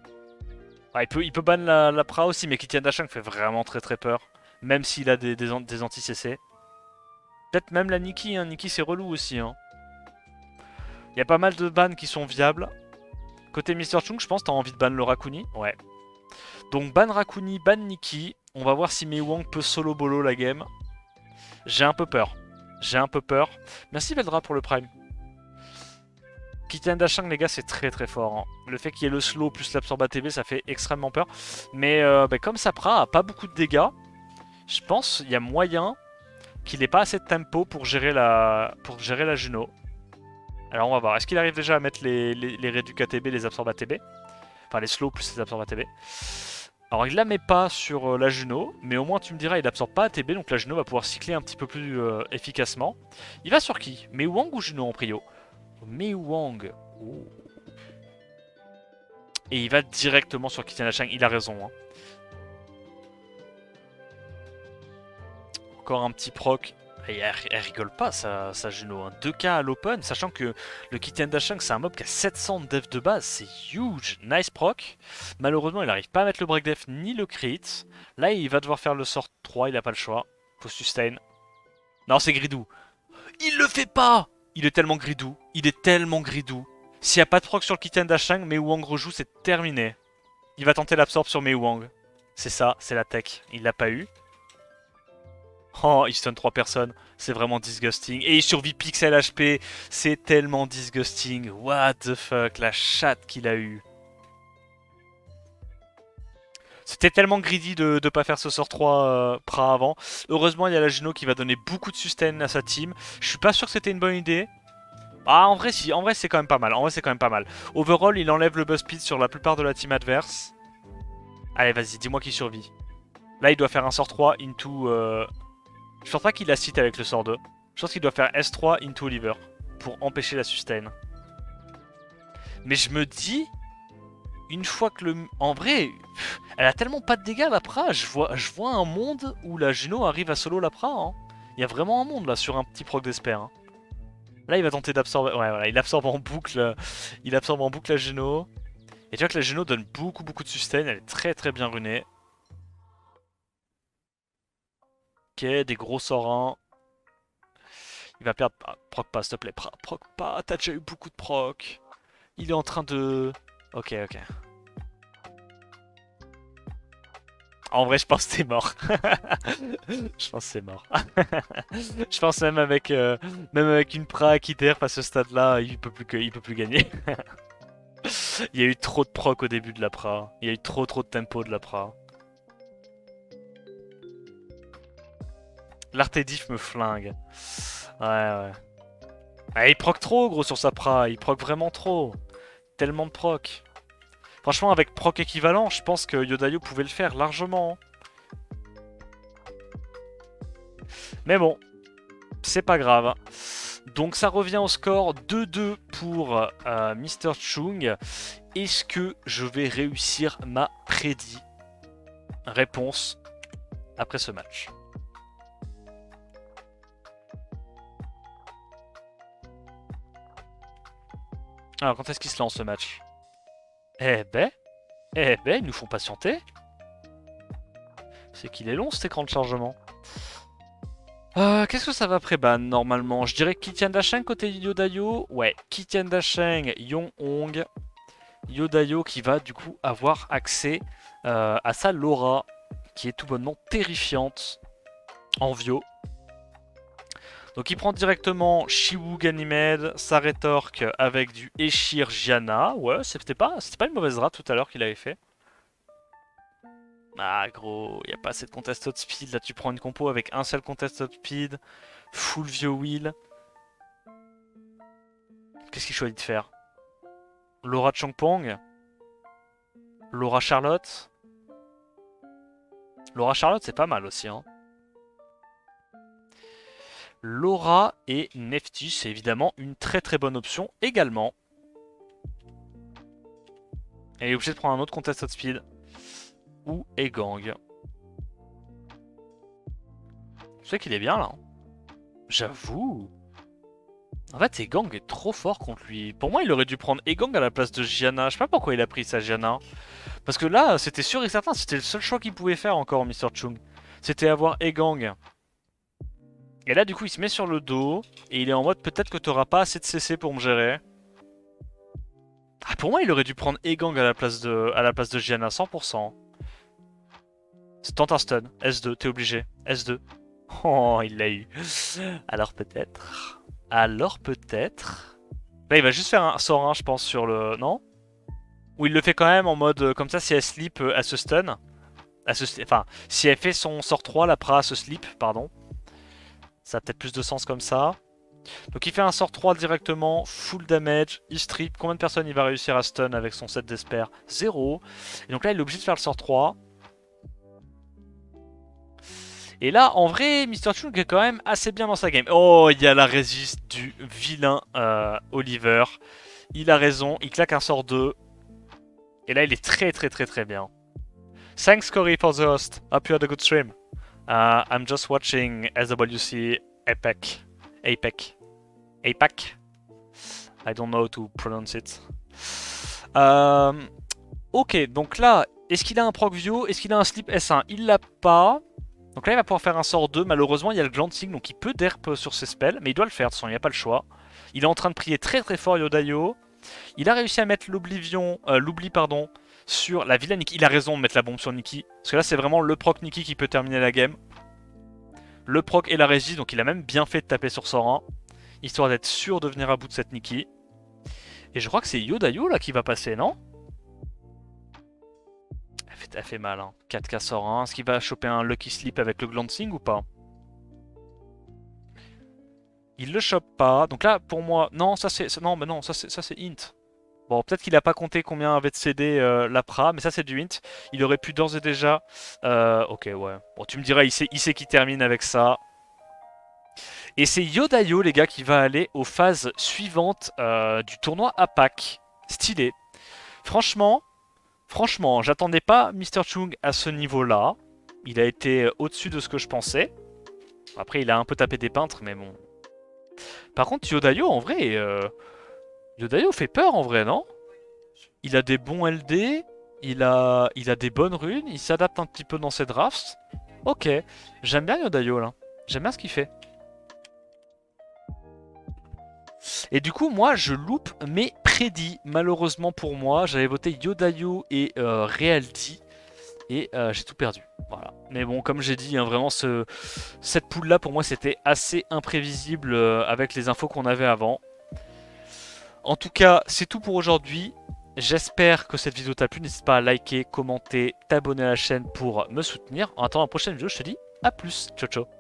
Ah, il peut ban la Pra aussi, mais Kitian Dashang fait vraiment très très peur. Même s'il a des anti-CC. Peut-être même la Nikki. Hein. Nikki c'est relou aussi. Hein. Il y a pas mal de bans qui sont viables. Côté Mr. Chung, je pense que t'as envie de ban le Rakuni. Ouais. Donc ban Rakuni, ban Nikki. On va voir si Mei Wang peut solo bolo la game. J'ai un peu peur. J'ai un peu peur. Merci Veldra pour le prime. Kitian Dashang, les gars, c'est très très fort. Hein. Le fait qu'il y ait le slow plus l'absorbe ATB, ça fait extrêmement peur. Mais comme Sapra a pas beaucoup de dégâts, je pense qu'il y a moyen qu'il n'ait pas assez de tempo pour gérer la Juno. Alors on va voir. Est-ce qu'il arrive déjà à mettre les réducs ATB, les absorbes ATB? Enfin les slow plus les absorbes ATB. Alors il la met pas sur la Juno, mais au moins tu me diras il absorbe pas ATB, donc la Juno va pouvoir cycler un petit peu plus efficacement. Il va sur qui? Mei Wang ou Juno en prio? Mei Wang. Oh. Et il va directement sur Kitian Dashang, il a raison. Hein. Encore un petit proc. Et elle rigole pas, sa Juno. Hein. 2k à l'open, sachant que le Kitian Dashang, c'est un mob qui a 700 de def de base. C'est huge. Nice proc. Malheureusement, il n'arrive pas à mettre le break def ni le crit. Là, il va devoir faire le sort 3, il a pas le choix. Faut sustain. Non, c'est Gridou. Il le fait pas! Il est tellement Gridou. Il est tellement Gridou. S'il n'y a pas de proc sur le Kitian Dashang, Mei Wang rejoue, c'est terminé. Il va tenter l'absorbe sur Mei Wang. C'est ça, c'est la tech. Il l'a pas eu. Oh, il stun 3 personnes, c'est vraiment disgusting. Et il survit pixel HP, c'est tellement disgusting. What the fuck, la chatte qu'il a eu. C'était tellement greedy de ne pas faire ce sort 3 Pra avant. Heureusement, il y a la Juno qui va donner beaucoup de sustain à sa team. Je suis pas sûr que c'était une bonne idée. Ah, en vrai, si. En vrai, c'est quand même pas mal. En vrai, c'est quand même pas mal. Overall, il enlève le buzz speed sur la plupart de la team adverse. Allez, vas-y, dis-moi qu'il survit. Là, il doit faire un sort 3 into... Je pense pas qu'il a cite avec le sort 2. Je pense qu'il doit faire S3 into Oliver pour empêcher la sustain. Mais je me dis, une fois que le... En vrai, elle a tellement pas de dégâts la Pra. Je vois un monde où la Juno arrive à solo la Pra. Hein. Il y a vraiment un monde là sur un petit proc d'Esper. Hein. Là, il va tenter d'absorber... Ouais, voilà, il absorbe en boucle. La Juno. Et tu vois que la Juno donne beaucoup de sustain. Elle est très très bien runée. Ok, des gros sorts. Il va perdre... Ah, proc pas, s'il te plaît. Proc pas, t'as déjà eu beaucoup de proc. Il est en train de... Ok, ok. En vrai, je pense que t'es mort. Je pense que c'est mort. Je pense même avec une Pra Aquitaire, à ce stade-là, il peut plus gagner. Il y a eu trop de proc au début de la Pra. Il y a eu trop de tempo de la Pra. L'Artédif me flingue. Ouais. Ah, il proc trop, gros, sur sa Pra. Il proc vraiment trop. Tellement de proc. Franchement, avec proc équivalent, je pense que Yodayo pouvait le faire largement. Mais bon, c'est pas grave. Donc ça revient au score 2-2 pour Mr. Chung. Est-ce que je vais réussir ma prédit? Réponse après ce match. Alors quand est-ce qu'il se lance ce match? Eh ben, ils nous font patienter. C'est qu'il est long cet écran de chargement. Qu'est-ce que ça va pré-ban normalement? Je dirais Kitian Dasheng côté Yodayo. Ouais, Kitian Dasheng, Yong Hong. Yodayo qui va du coup avoir accès à sa Laura, qui est tout bonnement terrifiante en Vio. Donc il prend directement Shiwu Ganymede, sa rétorque avec du Eshir Gianna. Ouais, c'était pas une mauvaise draft tout à l'heure qu'il avait fait. Ah gros, y a pas assez de contested speed. Là tu prends une compo avec un seul contested speed, full Vio Wheel. Qu'est-ce qu'il choisit de faire? Laura Chongpong, Laura Charlotte. Laura Charlotte c'est pas mal aussi hein. Laura et Nefty, c'est évidemment une très bonne option également. Et il est obligé de prendre un autre contested speed. Ou Egang. Je sais qu'il est bien là. Hein. J'avoue. En fait, Egang est trop fort contre lui. Pour moi, il aurait dû prendre Egang à la place de Gianna. Je sais pas pourquoi il a pris sa Gianna. Parce que là, c'était sûr et certain, c'était le seul choix qu'il pouvait faire encore, Mr. Chung. C'était avoir Egang. Et là, du coup, il se met sur le dos. Et il est en mode, peut-être que t'auras pas assez de CC pour me gérer. Ah, pour moi, il aurait dû prendre Egang à la place de Gianna, 100%. Tente un stun. S2, t'es obligé. S2. Oh, il l'a eu. Alors peut-être. Là, il va juste faire un sort 1, je pense, sur le... Non? Ou il le fait quand même en mode... Comme ça, si elle slip, elle se stun. Enfin, si elle fait son sort 3, la Pra se slip, pardon. Ça a peut-être plus de sens comme ça. Donc il fait un sort 3 directement, full damage, il strip. Combien de personnes il va réussir à stun avec son set d'esper? 0. Et donc là, il est obligé de faire le sort 3. Et là, en vrai, Mr. Chung est quand même assez bien dans sa game. Oh, il y a la résiste du vilain Oliver. Il a raison, il claque un sort 2. Et là, il est très bien. Thanks, Cory, for the host. Hope you had a good stream. I'm just watching SWC APEC. APEC. I don't know how to pronounce it. Ok, donc là, est-ce qu'il a un proc Vio? Est-ce qu'il a un slip S1? Il l'a pas. Donc là, il va pouvoir faire un sort 2. Malheureusement, il y a le glancing, donc il peut derp sur ses spells. Mais il doit le faire, de toute façon, il n'y a pas le choix. Il est en train de prier très fort Yodayo. Il a réussi à mettre l'oubli sur la vilaine Nikki. Il a raison de mettre la bombe sur Nikki. Parce que là, c'est vraiment le proc Nikki qui peut terminer la game. Le proc et la résiste, donc il a même bien fait de taper sur sort 1. Histoire d'être sûr de venir à bout de cette Nikki. Et je crois que c'est Yodayo là qui va passer, non? Elle fait mal, hein. 4K sort 1. Est-ce qu'il va choper un Lucky Sleep avec le glancing ou pas? Il le chope pas. Donc là, pour moi... Non, ça c'est... Non, mais non, ça c'est int. Bon, peut-être qu'il a pas compté combien avait de CD la Pra, mais ça c'est du int. Il aurait pu d'ores et déjà... ok, ouais. Bon, tu me diras, il sait qui termine avec ça. Et c'est Yodayo, les gars, qui va aller aux phases suivantes du tournoi APAC. Stylé. Franchement, j'attendais pas Mr. Chung à ce niveau-là. Il a été au-dessus de ce que je pensais. Après, il a un peu tapé des peintres, mais bon. Par contre, Yodayo, en vrai... Yodayo fait peur, en vrai, non? Il a des bons LD. Il a des bonnes runes. Il s'adapte un petit peu dans ses drafts. Ok, j'aime bien Yodayo là. J'aime bien ce qu'il fait. Et du coup, moi, je loupe mes prédits. Malheureusement pour moi, j'avais voté Yodayo et Realty. Et j'ai tout perdu. Voilà. Mais bon, comme j'ai dit, hein, vraiment, cette poule-là, pour moi, c'était assez imprévisible avec les infos qu'on avait avant. En tout cas, c'est tout pour aujourd'hui. J'espère que cette vidéo t'a plu. N'hésite pas à liker, commenter, t'abonner à la chaîne pour me soutenir. En attendant la prochaine vidéo, je te dis à plus. Ciao, ciao.